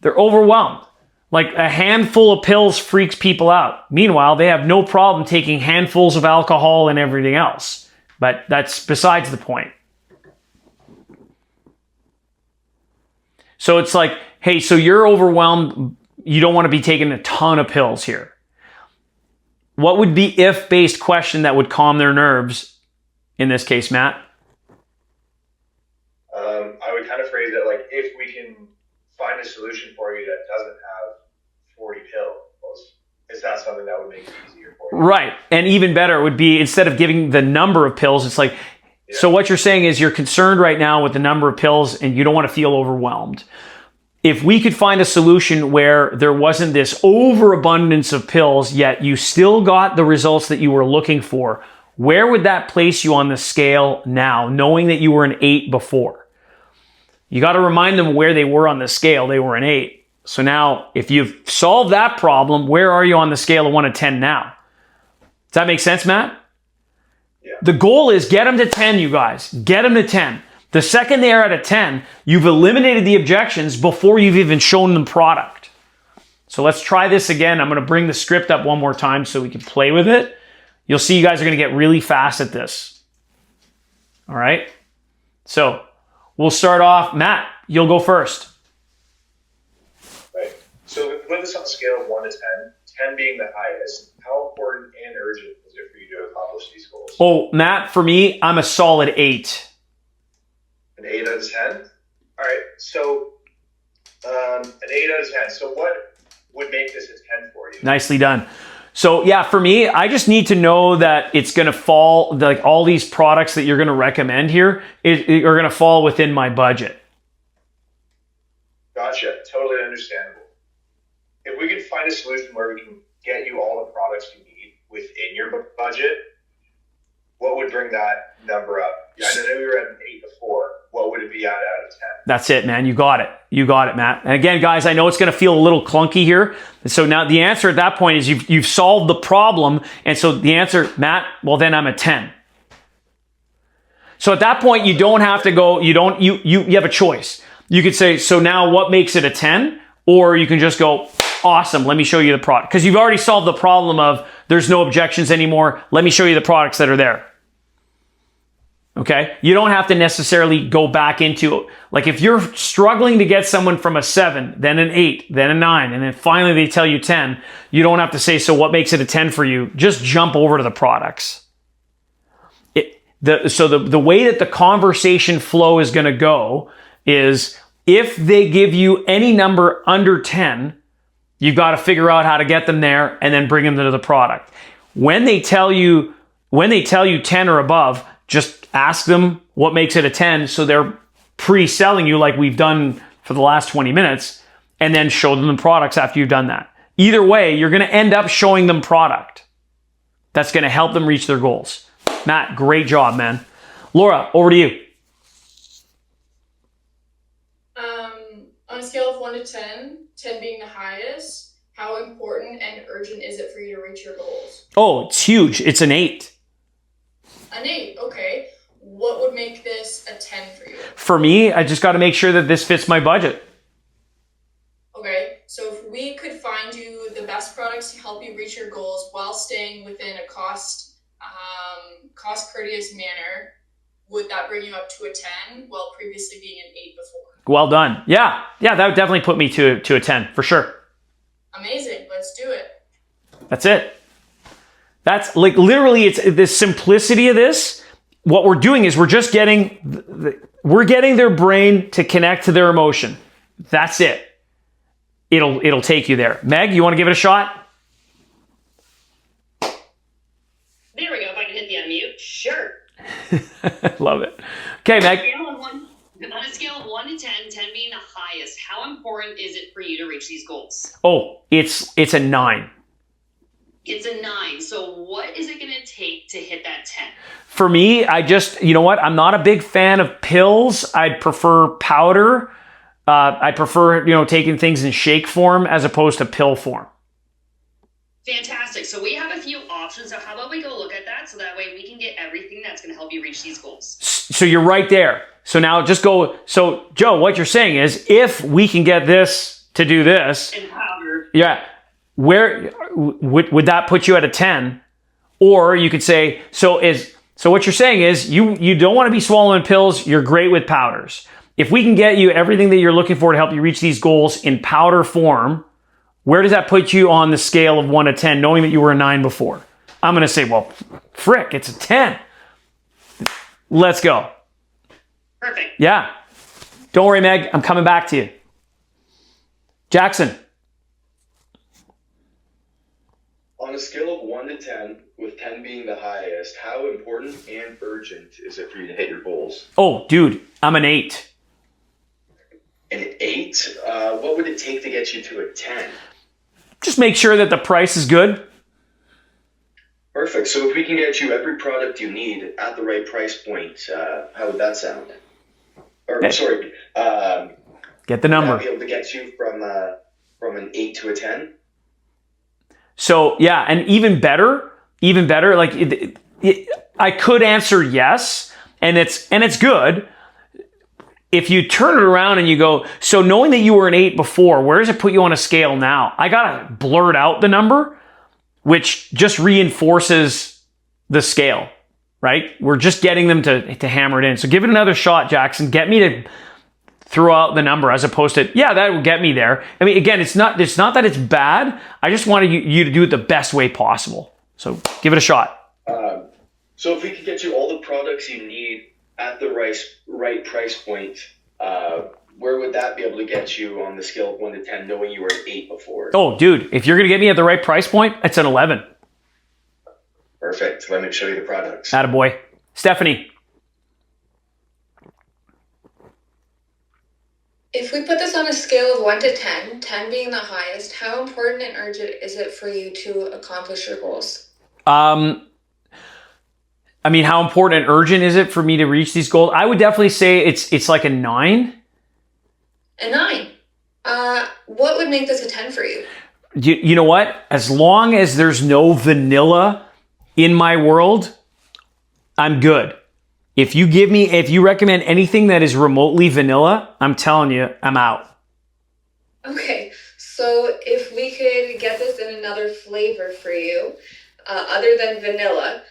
they're overwhelmed. Like a handful of pills freaks people out. Meanwhile, they have no problem taking handfuls of alcohol and everything else. But that's besides the point. So it's like, hey, so you're overwhelmed. You don't want to be taking a ton of pills here. What would be if-based question that would calm their nerves in this case, Matt? I would kind of phrase it like, if we can find a solution for you that doesn't have 40 pills, is that something that would make it easier for you? Right. And even better would be, instead of giving the number of pills, it's like, yeah. So what you're saying is you're concerned right now with the number of pills and you don't want to feel overwhelmed. If we could find a solution where there wasn't this overabundance of pills, yet you still got the results that you were looking for, where would that place you on the scale now, knowing that you were an 8 before? You got to remind them where they were on the scale. They were an 8. So now, if you've solved that problem, where are you on the scale of 1 to 10 now? Does that make sense, Matt? Yeah. The goal is get them to 10, you guys. Get them to 10. The second they are at a 10, you've eliminated the objections before you've even shown them product. So let's try this again. I'm going to bring the script up one more time so we can play with it. You'll see you guys are going to get really fast at this. All right? So we'll start off. Matt, you'll go first. Right. So if we put this on a scale of 1 to 10, 10 being the highest, how important and urgent is it for you to accomplish these goals? Oh, Matt, for me, I'm a solid 8. An 8 out of 10? All right, so an 8 out of 10. So what would make this a 10 for you? Nicely done. So yeah, for me, I just need to know that it's going to fall, like all these products that you're going to recommend here are going to fall within my budget. Gotcha. Totally understandable. If we could find a solution where we can get you all the products you need within your budget, what would bring that number up? Yeah, I know we were at an 8 before. What would it be out of 10? That's it, man. You got it. You got it, Matt. And again, guys, I know it's going to feel a little clunky here. So now the answer at that point is you've solved the problem. And so the answer, Matt, well, then I'm a 10. So at that point, you don't have to go, you have a choice. You could say, so now what makes it a 10? Or you can just go, awesome, let me show you the product. Because you've already solved the problem of there's no objections anymore. Let me show you the products that are there. Okay? You don't have to necessarily go back into, like if you're struggling to get someone from a 7, then an 8, then a 9, and then finally they tell you 10, you don't have to say, so what makes it a 10 for you? Just jump over to the products. The way that the conversation flow is going to go is if they give you any number under 10, you've got to figure out how to get them there and then bring them to the product. When they tell you 10 or above, just ask them what makes it a 10 so they're pre-selling you like we've done for the last 20 minutes, and then show them the products after you've done that. Either way, you're going to end up showing them product that's going to help them reach their goals. Matt, great job, man. Laura, over to you. On a scale of 1 to 10, 10 being the highest, how important and urgent is it for you to reach your goals? Oh, it's huge. It's an 8. An 8, okay. What would make this a 10 for you? For me, I just got to make sure that this fits my budget. Okay, so if we could find you the best products to help you reach your goals while staying within a cost courteous manner, would that bring you up to a 10 while previously being an 8 before? Well done. Yeah, that would definitely put me to a 10 for sure. Amazing. Let's do it. That's it. That's like literally, it's the simplicity of this. What we're doing is we're just getting their brain to connect to their emotion. That's it. It'll take you there. Meg, you want to give it a shot? There we go. If I can hit the unmute. Sure. Love it. Okay, Meg. On a scale of 1 to 10, 10 being the highest, how important is it for you to reach these goals? Oh, it's a 9. It's a 9. So what is it going to take to hit that 10? For me, you know what? I'm not a big fan of pills. I'd prefer powder. I prefer, taking things in shake form as opposed to pill form. Fantastic. So we have a few options. So how about we go look at that so that way we can get everything that's going to help you reach these goals. So you're right there. So now just go. So Joe, what you're saying is if we can get this to do this. And powder. Yeah. Where would that put you at a 10? Or you could say, so what you're saying is you don't want to be swallowing pills. You're great with powders. If we can get you everything that you're looking for to help you reach these goals in powder form, where does that put you on the scale of 1 to 10, knowing that you were a 9 before? I'm going to say, well, frick, it's a 10. Let's go. Perfect. Yeah. Don't worry, Meg. I'm coming back to you. Jackson. On a scale of 1 to 10, with 10 being the highest, how important and urgent is it for you to hit your goals? Oh, dude, I'm an 8. An 8? What would it take to get you to a 10? Just make sure that the price is good. Perfect. So if we can get you every product you need at the right price point, how would that sound? Get the number. Be able to get you from an 8 to a 10? So yeah, and even better, like I could answer yes, and it's good. If you turn it around and you go, so knowing that you were an 8 before, where does it put you on a scale now? I gotta blurt out the number, which just reinforces the scale, right? We're just getting them to hammer it in. So give it another shot, Jackson. Get me to throw out the number as opposed to, yeah, that will get me there. I mean, again, it's not that it's bad. I just wanted you to do it the best way possible. So give it a shot. So if we could get you all the products you need at the right price point, where would that be able to get you on the scale of 1 to 10, knowing you were at 8 before? Oh, dude, if you're going to get me at the right price point, it's an 11. Perfect. Let me show you the products. Attaboy. Stephanie. If we put this on a scale of 1 to 10, 10 being the highest, how important and urgent is it for you to accomplish your goals? I mean, how important and urgent is it for me to reach these goals? I would definitely say it's like a 9. A 9. What would make this a 10 for you? You know what? As long as there's no vanilla in my world, I'm good. If you recommend anything that is remotely vanilla, I'm telling you, I'm out. Okay, so if we could get this in another flavor for you, other than vanilla,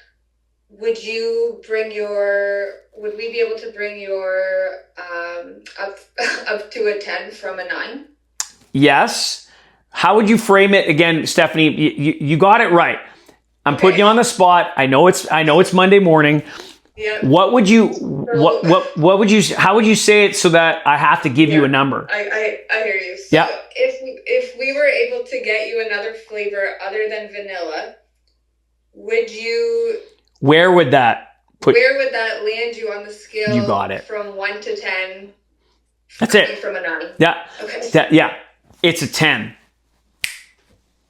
would we be able to bring your up to a 10 from a 9? Yes. How would you frame it again, Stephanie? You got it right. I'm putting you on the spot. I know it's Monday morning. Yeah. How would you say it so that I have to give you a number? I hear you. So yeah. If we were able to get you another flavor other than vanilla, where would that land you on the scale? You got it. From 1 to 10. That's it. From a 9. Yeah. Okay. Yeah. It's a 10.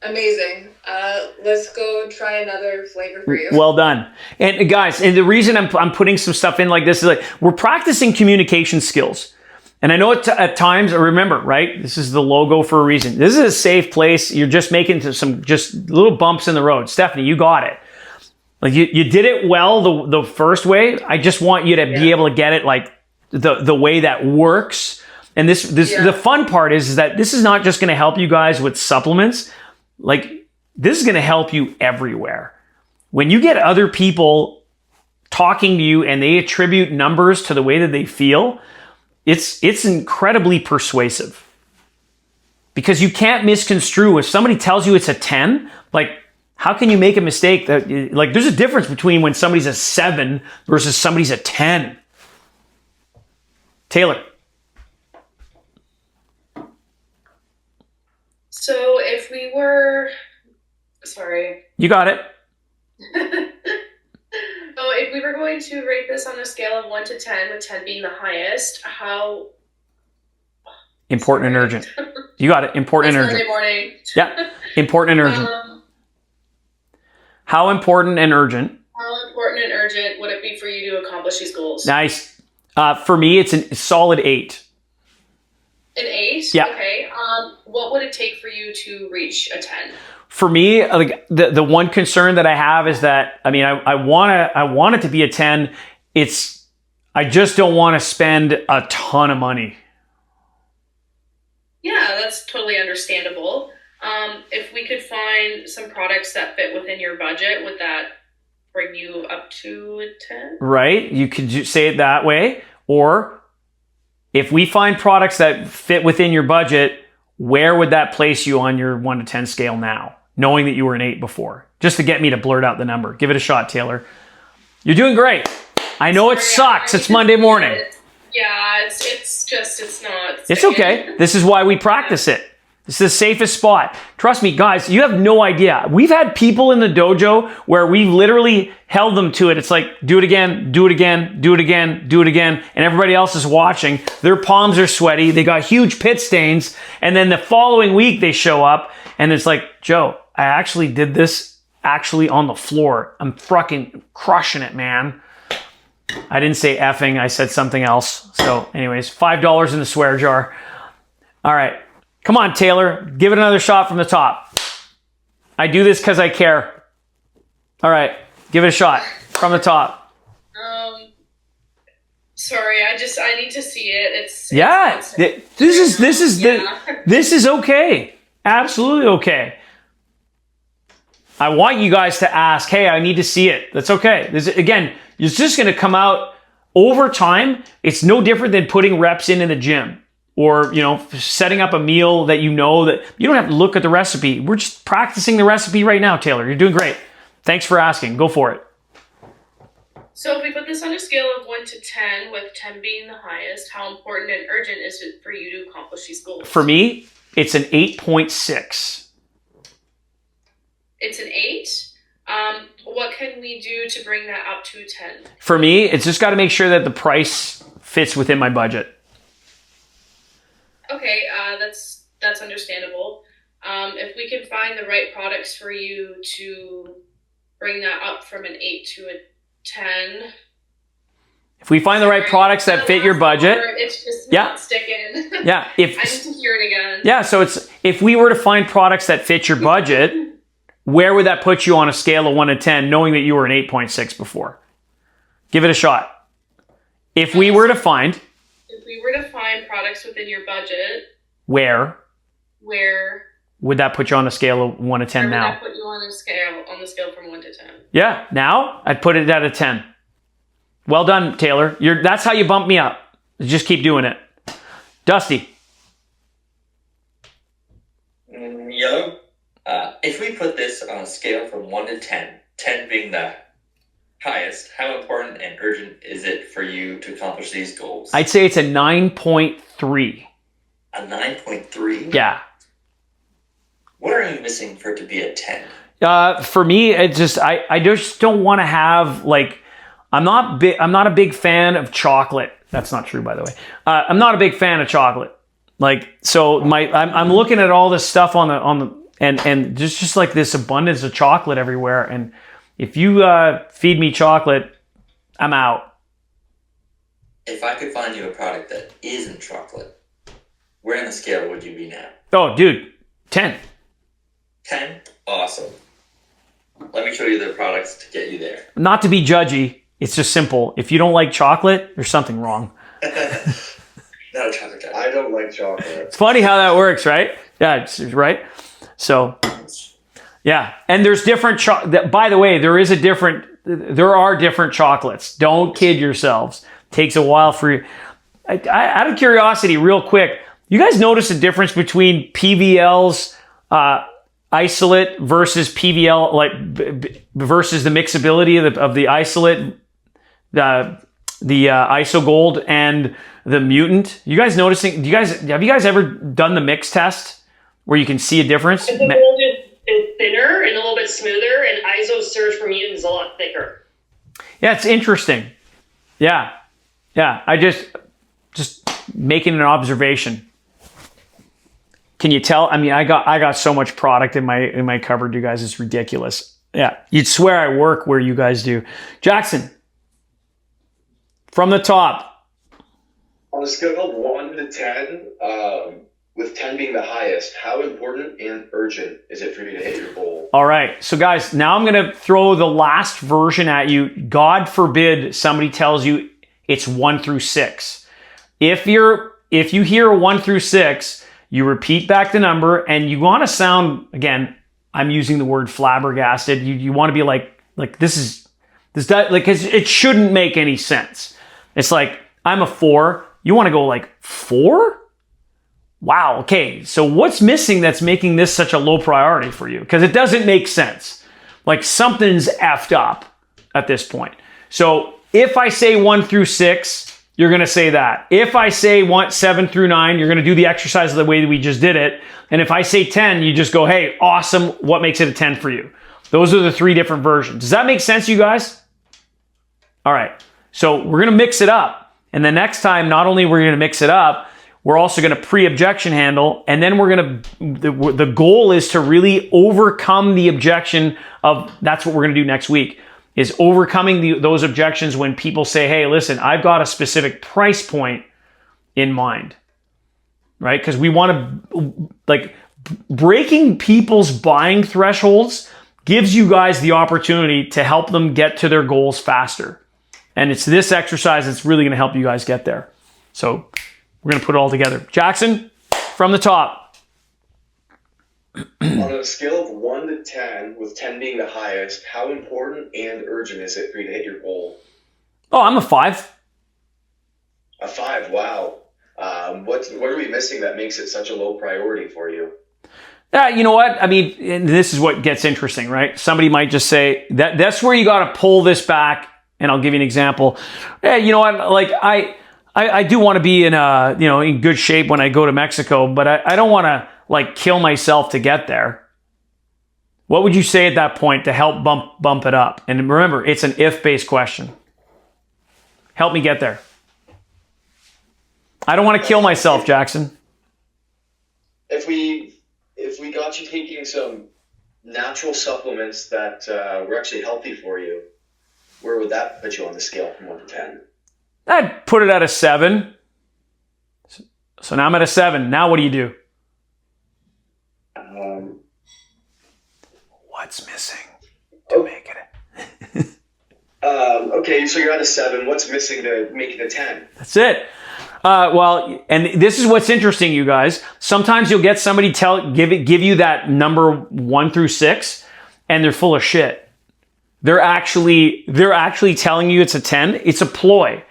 Amazing. Let's go try another flavor for you. Well done. And guys, and the reason I'm putting some stuff in like this is like we're practicing communication skills. And I know at times, remember, right? This is the logo for a reason. This is a safe place. You're just making some just little bumps in the road. Stephanie, you got it. Like you did it well the first way. I just want you to be able to get it like the way that works. And the fun part is that this is not just going to help you guys with supplements. Like this is going to help you everywhere. When you get other people talking to you and they attribute numbers to the way that they feel, it's incredibly persuasive. Because you can't misconstrue. If somebody tells you it's a 10, like how can you make a mistake? Like there's a difference between when somebody's a 7 versus somebody's a 10. Taylor. So if we were, sorry. You got it. So if we were going to rate this on a scale of 1 to 10, with 10 being the highest, how important and urgent. You got it. Important and urgent. Monday morning. Yeah. Important and urgent. How important and urgent? How important and urgent would it be for you to accomplish these goals? Nice. For me, it's a solid 8. An 8? Yeah. Okay. What would it take for you to reach a 10? For me, like the one concern that I have is that I want it to be a 10. I just don't want to spend a ton of money. Yeah, that's totally understandable. If we could find some products that fit within your budget, would that bring you up to a 10? Right. You could say it that way. Or if we find products that fit within your budget, where would that place you on your 1 to 10 scale now? Knowing that you were an 8 before. Just to get me to blurt out the number. Give it a shot, Taylor. You're doing great. I know it sucks. It's Monday morning. Yeah, it's not. It's okay. This is why we practice it. This is the safest spot. Trust me, guys, you have no idea. We've had people in the dojo where we literally held them to it. It's like, do it again, do it again, do it again, do it again. And everybody else is watching. Their palms are sweaty. They got huge pit stains. And then the following week they show up and it's like, Joe, I actually did this on the floor. I'm fucking crushing it, man. I didn't say effing. I said something else. So anyways, $5 in the swear jar. All right. Come on, Taylor. Give it another shot from the top. I do this because I care. All right. Give it a shot from the top. Sorry, I need to see it. This is okay. Absolutely okay. I want you guys to ask, hey, I need to see it. That's okay. Again, it's just going to come out over time. It's no different than putting reps in the gym. Or, setting up a meal that that you don't have to look at the recipe. We're just practicing the recipe right now, Taylor. You're doing great. Thanks for asking. Go for it. So if we put this on a scale of 1 to 10, with 10 being the highest, how important and urgent is it for you to accomplish these goals? For me, it's an 8.6. It's an 8. What can we do to bring that up to 10? For me, it's just got to make sure that the price fits within my budget. Okay, that's understandable. If we can find the right products for you to bring that up from an 8 to a 10. If we find the right products that fit your budget. It's just Yeah. not sticking. Yeah. I need to hear it again. Yeah. So it's, if we were to find products that fit your budget, where would that put you on a scale of 1 to 10, knowing that you were an 8.6 before? Give it a shot. If we were to find products within your budget, where would that put you on a scale of 1 to 10 where now? would that put you on the scale from 1 to 10? Yeah. Now I'd put it at a 10. Well done, Taylor. That's how you bump me up. Just keep doing it. Dusty. Yellow. If we put this on a scale from 1 to 10, 10 being the highest, how important and urgent is it for you to accomplish these goals? I'd say it's a 9.3. A 9.3? Yeah. What are you missing for it to be a 10? For me, it just I just don't want to have, like, I'm not a big fan of chocolate. That's not true, by the way. I'm not a big fan of chocolate. Like, so I'm looking at all this stuff on the and just like this abundance of chocolate everywhere. And if you feed me chocolate, I'm out. If I could find you a product that isn't chocolate, where on the scale would you be now? Oh, dude, 10. 10? Awesome. Let me show you the products to get you there. Not to be judgy, it's just simple. If you don't like chocolate, there's something wrong. Not a chocolate guy. I don't like chocolate. It's funny how that works, right? Yeah, right? So, yeah. And there's different, by the way, there are different chocolates. Don't kid yourselves. Takes a while for you. Out of curiosity, real quick, you guys notice a difference between PVL's isolate versus PVL, like versus the mixability of the isolate, the ISO Gold and the Mutant? You guys noticing? Have you guys ever done the mix test where you can see a difference? The Gold is thinner and a little bit smoother, and ISO Surge for Mutant is a lot thicker. Yeah, it's interesting. Yeah. I just making an observation. Can you tell? I mean, I got so much product in my cupboard, you guys. It's ridiculous. Yeah, you'd swear I work where you guys do. Jackson, from the top. On a scale of 1 to 10, with 10 being the highest, how important and urgent is it for you to hit your goal? All right. So guys, now I'm going to throw the last version at you. God forbid somebody tells you it's 1 through 6. If you hear 1 through 6, you repeat back the number, and you want to sound, again, I'm using the word flabbergasted. You want to be like this, because it shouldn't make any sense. It's like, I'm a 4. You want to go like 4? Wow. Okay. So what's missing that's making this such a low priority for you? Because it doesn't make sense. Like, something's effed up at this point. So if I say 1 through 6, you're going to say that. If I say 7 through 9, you're going to do the exercise the way that we just did it. And if I say 10, you just go, hey, awesome. What makes it a 10 for you? Those are the 3 different versions. Does that make sense, you guys? All right. So we're going to mix it up. And the next time, not only we're going to mix it up, we're also going to pre-objection handle. And then we're going to, the goal is to really overcome the objection of, that's what we're going to do next week, is overcoming those objections when people say, hey, listen, I've got a specific price point in mind, right? Because we want to, like, breaking people's buying thresholds gives you guys the opportunity to help them get to their goals faster. And it's this exercise that's really going to help you guys get there. So we're going to put it all together. Jackson, from the top. On a scale of 1 to 10, with 10 being the highest, how important and urgent is it for you to hit your goal? Oh, I'm a 5. A 5, wow. What are we missing that makes it such a low priority for you? You know what? I mean, and this is what gets interesting, right? Somebody might just say that's where you got to pull this back And I'll give you an example. Hey, you know what? Like I do want to be in in good shape when I go to Mexico, but I don't want to like kill myself to get there. What would you say at that point to help bump it up? And remember, it's an if-based question. Help me get there. I don't want to kill myself, Jackson. If we got you taking some natural supplements that were actually healthy for you, where would that put you on the scale from 1 to 10? I'd put it at a 7. So now I'm at a 7. Now what do you do? What's missing to make it? Okay, so you're at a 7. What's missing to make it a 10? That's it. Well, and this is what's interesting, you guys. Sometimes you'll get somebody give you that number 1 through 6, and they're full of shit. They're actually telling you it's a 10. It's a ploy,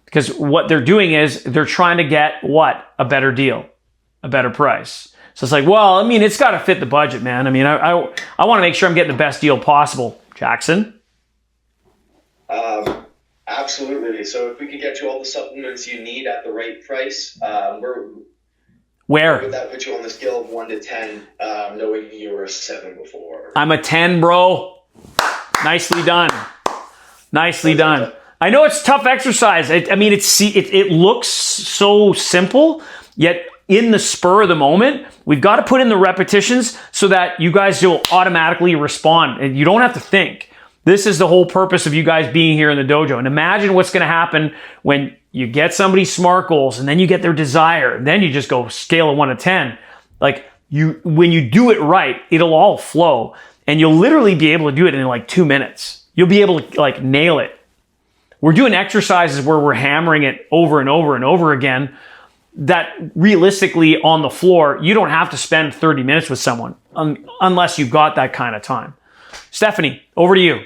because what they're doing is they're trying to get what? A better deal, a better price. So it's like, well, I mean, it's got to fit the budget, man. I mean, I want to make sure I'm getting the best deal possible. Jackson? Absolutely. So if we could get you all the supplements you need at the right price, where would that put you on the scale of 1 to 10, knowing you were a 7 before? I'm a 10, bro. Nicely done. Nicely done. I know it's tough exercise. I mean, it looks so simple, yet in the spur of the moment, we've got to put in the repetitions so that you guys will automatically respond, and you don't have to think. This is the whole purpose of you guys being here in the dojo. And imagine what's going to happen when you get somebody's SMART goals and then you get their desire. And then you just go scale of 1 to 10. Like when you do it right, it'll all flow. And you'll literally be able to do it in like 2 minutes. You'll be able to like nail it. We're doing exercises where we're hammering it over and over and over again, that realistically on the floor, you don't have to spend 30 minutes with someone unless you've got that kind of time. Stephanie, over to you.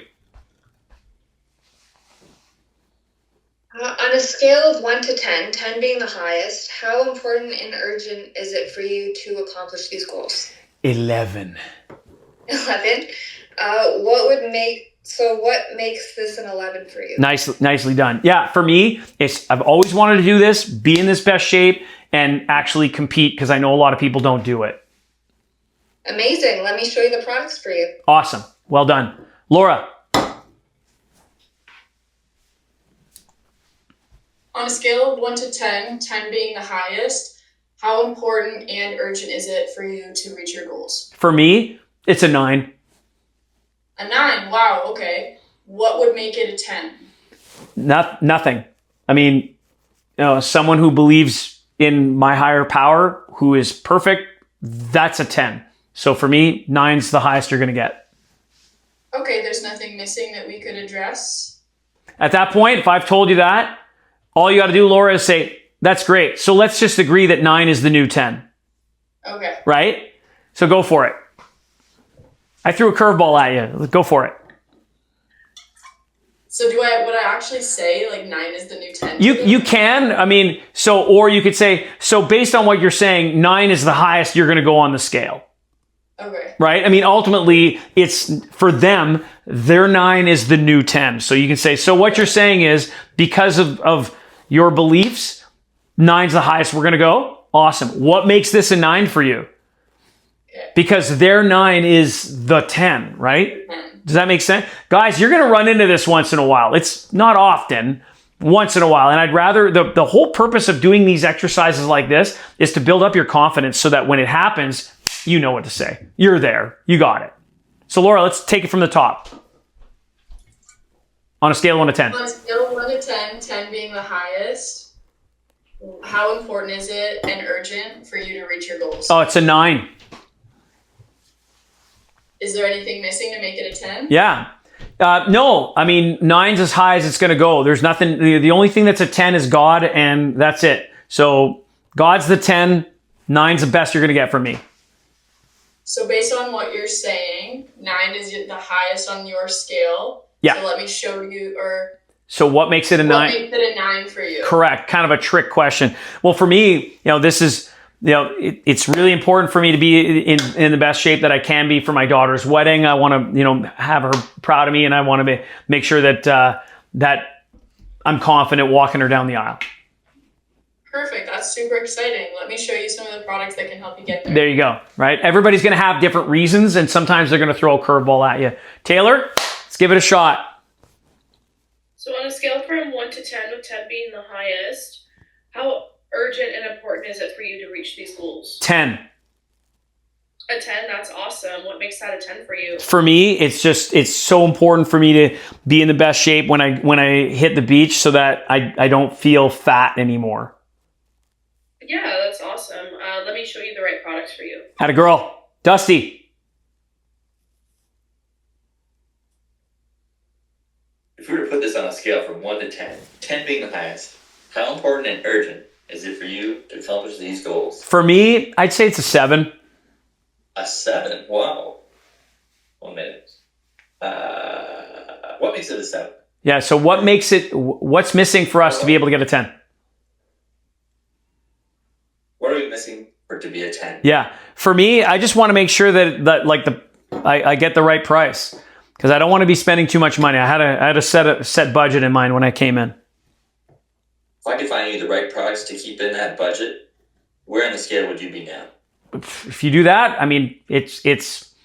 On a scale of 1 to 10, 10 being the highest, how important and urgent is it for you to accomplish these goals? 11. 11? What makes this an 11 for you? Nicely done. Yeah, for me, I've always wanted to do this, be in this best shape, and actually compete, because I know a lot of people don't do it. Amazing. Let me show you the products for you. Awesome. Well done. Laura. On a scale of 1 to 10, 10 being the highest, how important and urgent is it for you to reach your goals? For me, it's a 9. A 9? Wow, okay. What would make it a 10? Nothing. I mean, someone who believes in my higher power, who is perfect, that's a 10. So for me, 9's the highest you're going to get. Okay, there's nothing missing that we could address. At that point, if I've told you that, all you got to do, Laura, is say, that's great. So let's just agree that 9 is the new 10. Okay. Right? So go for it. I threw a curveball at you. Go for it. So would I actually say like 9 is the new 10? You can. I mean, or you could say, so based on what you're saying, 9 is the highest you're going to go on the scale. Okay. Right? I mean, ultimately, it's for them, their 9 is the new 10. So you can say, so what you're saying is because of your beliefs, 9's the highest we're going to go. Awesome. What makes this a 9 for you? Okay. Because their 9 is the 10, right? 10. Does that make sense? Guys, you're going to run into this once in a while. It's not often, once in a while. And I'd rather, the whole purpose of doing these exercises like this is to build up your confidence so that when it happens, you know what to say. You're there. You got it. So Laura, let's take it from the top. On a scale of 1 to 10. On a scale of 1 to 10, 10 being the highest, how important is it and urgent for you to reach your goals? Oh, it's a 9. Is there anything missing to make it a 10? Yeah. No, I mean, 9's as high as it's going to go. There's nothing, the only thing that's a 10 is God, and that's it. So God's the 10, 9's the best you're going to get from me. So based on what you're saying, 9 is the highest on your scale. Yeah. So let me show you, So what makes it a 9? What makes it a 9 for you? Correct. Kind of a trick question. Well, for me, this is, it's really important for me to be in the best shape that I can be for my daughter's wedding. I want to, have her proud of me, and I want to make sure that, that I'm confident walking her down the aisle. Perfect. That's super exciting. Let me show you some of the products that can help you get there. There you go, right? Everybody's going to have different reasons, and sometimes they're going to throw a curveball at you. Taylor, let's give it a shot. So on a scale from 1 to 10, with 10 being the highest, how urgent and important is it for you to reach these goals? 10. A 10, that's awesome. What makes that a 10 for you? For me, it's so important for me to be in the best shape when I hit the beach so that I don't feel fat anymore. Yeah, that's awesome. Let me show you the right products for you. Atta girl. Dusty. If we were to put this on a scale from 1 to 10, 10 being the highest, how important and urgent is it for you to accomplish these goals? For me, I'd say it's a 7. A 7? Wow. 1 minute. What makes it a 7? Yeah, so what's missing for us to be able to get a 10? What are we missing for it to be a 10? Yeah, for me, I just want to make sure that like I get the right price, because I don't want to be spending too much money. I had a set budget in mind when I came in. If I could find you the right products to keep in that budget, where on the scale would you be now? If you do that, I mean, it's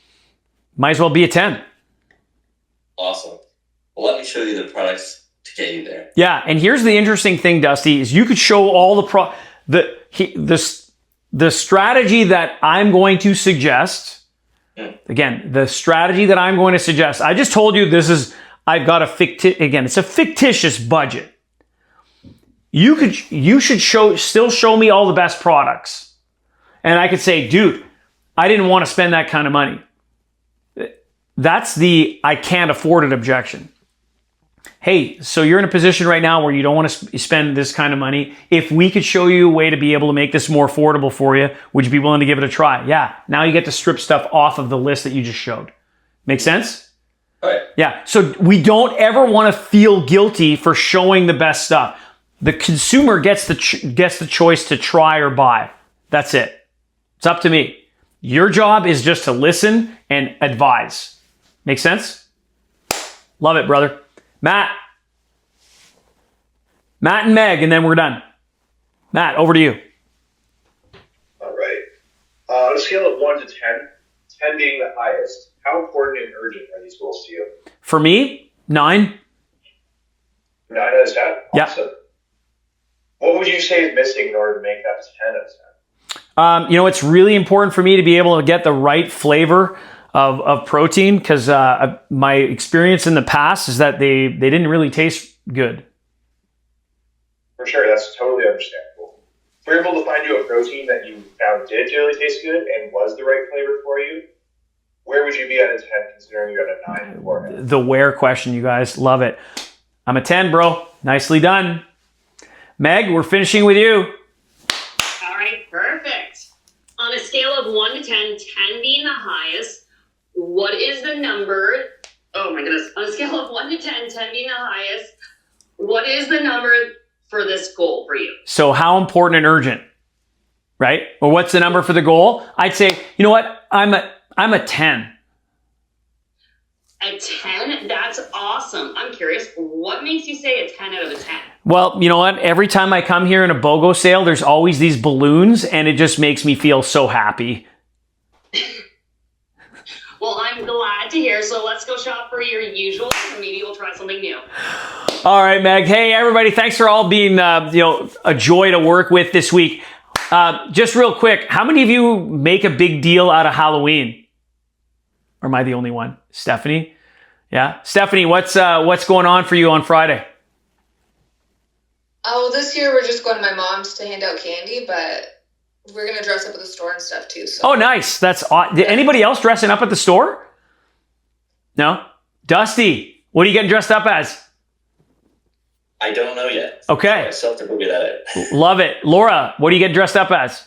might as well be a 10. Awesome. Well, let me show you the products to get you there. Yeah, and here's the interesting thing, Dusty, is you could show all the strategy that I'm going to suggest. Again, the strategy that I'm going to suggest. I just told you I've got it's a fictitious budget. You should still show me all the best products. And I could say, dude, I didn't want to spend that kind of money. That's the I can't afford it objection. Hey, so you're in a position right now where you don't want to spend this kind of money. If we could show you a way to be able to make this more affordable for you, would you be willing to give it a try? Yeah. Now you get to strip stuff off of the list that you just showed. Make sense? All right. Yeah. So we don't ever want to feel guilty for showing the best stuff. The consumer gets the choice to try or buy. That's it. It's up to me. Your job is just to listen and advise. Make sense? Love it, brother. Matt and Meg, and then we're done. Matt, over to you. All right. On a scale of 1 to 10, 10 being the highest, how important and urgent are these goals to you? For me, 9. 9 out of 10? Yeah. Awesome. What would you say is missing in order to make that 10 out of 10? It's really important for me to be able to get the right flavor of protein, because my experience in the past is that they didn't really taste good. For sure, that's totally understandable. If we're able to find you a protein that you found did really taste good and was the right flavor for you, where would you be out of 10 considering you're at a 9 beforehand? The where question, you guys. Love it. I'm a 10, bro. Nicely done. Meg, we're finishing with you. All right, perfect. On a scale of 1 to 10, 10 being the highest, what is the number? Oh my goodness. On a scale of 1 to 10, 10 being the highest, what is the number for this goal for you? So how important and urgent, right? Or what's the number for the goal? I'd say, you know what? I'm a 10. A 10? That's awesome. I'm curious, what makes you say a 10 out of a 10? Well, you know what? Every time I come here in a BOGO sale, there's always these balloons, and it just makes me feel so happy. Well, I'm glad to hear. So let's go shop for your usual, and maybe we'll try something new. All right, Meg. Hey, everybody. Thanks for all being, a joy to work with this week. Just real quick, how many of you make a big deal out of Halloween? Or am I the only one? Stephanie? Yeah. Stephanie, what's going on for you on Friday? Oh, this year we're just going to my mom's to hand out candy, but we're going to dress up at the store and stuff too. So. Oh, nice. Did anybody else dressing up at the store? No? Dusty, what are you getting dressed up as? I don't know yet. Okay. I still have to go get at it. Love it. Laura, what are you getting dressed up as?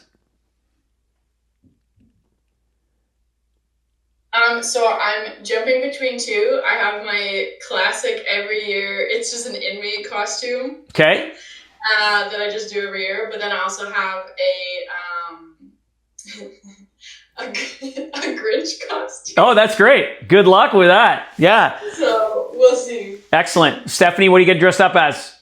So I'm jumping between two. I have my classic every year. It's just an inmate costume. Okay. That I just do every year. But then I also have a Grinch costume. Oh, that's great. Good luck with that. Yeah. So we'll see. Excellent. Stephanie, what do you get dressed up as?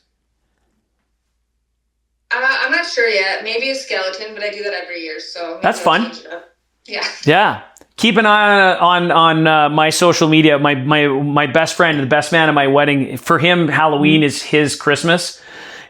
I'm not sure yet. Maybe a skeleton, but I do that every year, so maybe That's I'll fun. change it up. Yeah. Yeah. Keep an eye on my social media. My best friend, the best man at my wedding, for him, Halloween is his Christmas.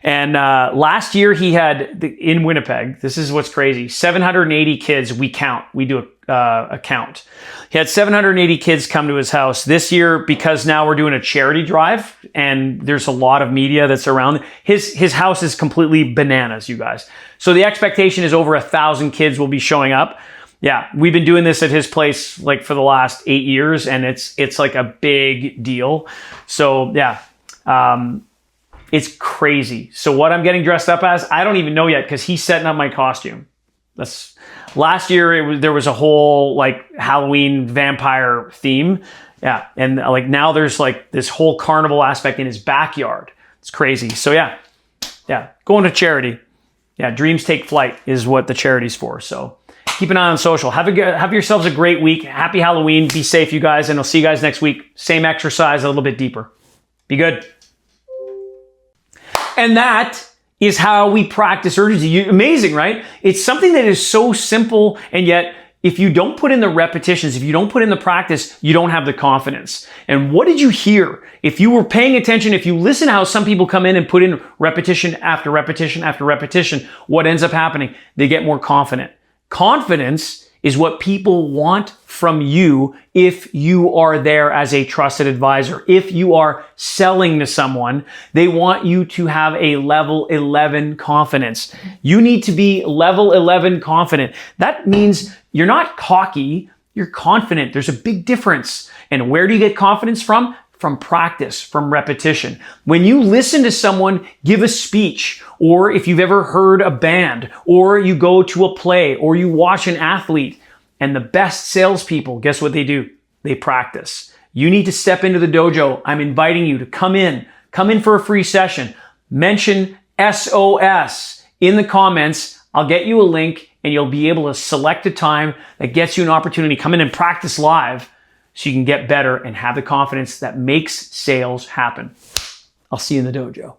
And last year he had, in Winnipeg, this is what's crazy, 780 kids. We do a count. He had 780 kids come to his house. This year, because now we're doing a charity drive and there's a lot of media that's around, his house is completely bananas, you guys. So the expectation is over 1,000 kids will be showing up. Yeah, we've been doing this at his place like for the last 8 years, and it's like a big deal. So yeah, it's crazy. So what I'm getting dressed up as, I don't even know yet because he's setting up my costume. Last year there was a whole like Halloween vampire theme. Yeah, and like now there's like this whole carnival aspect in his backyard. It's crazy. So yeah, going to charity. Yeah, dreams take flight is what the charity's for. So keep an eye on social. Have yourselves a great week. Happy Halloween. Be safe, you guys, and I'll see you guys next week. Same exercise, a little bit deeper. Be good. And that is how we practice urgency. Amazing, right? It's something that is so simple, and yet if you don't put in the repetitions, if you don't put in the practice, you don't have the confidence. And what did you hear? If you were paying attention, if you listen to how some people come in and put in repetition after repetition after repetition, what ends up happening? They get more confident. Confidence is what people want from you if you are there as a trusted advisor. If you are selling to someone, they want you to have a level 11 confidence. You need to be level 11 confident. That means you're not cocky, you're confident. There's a big difference. And where do you get confidence from? From practice, from repetition. When you listen to someone give a speech, or if you've ever heard a band, or you go to a play, or you watch an athlete, and the best salespeople, guess what they do? They practice. You need to step into the dojo. I'm inviting you to come in for a free session. Mention SOS in the comments. I'll get you a link and you'll be able to select a time that gets you an opportunity. Come in and practice live so you can get better and have the confidence that makes sales happen. I'll see you in the dojo.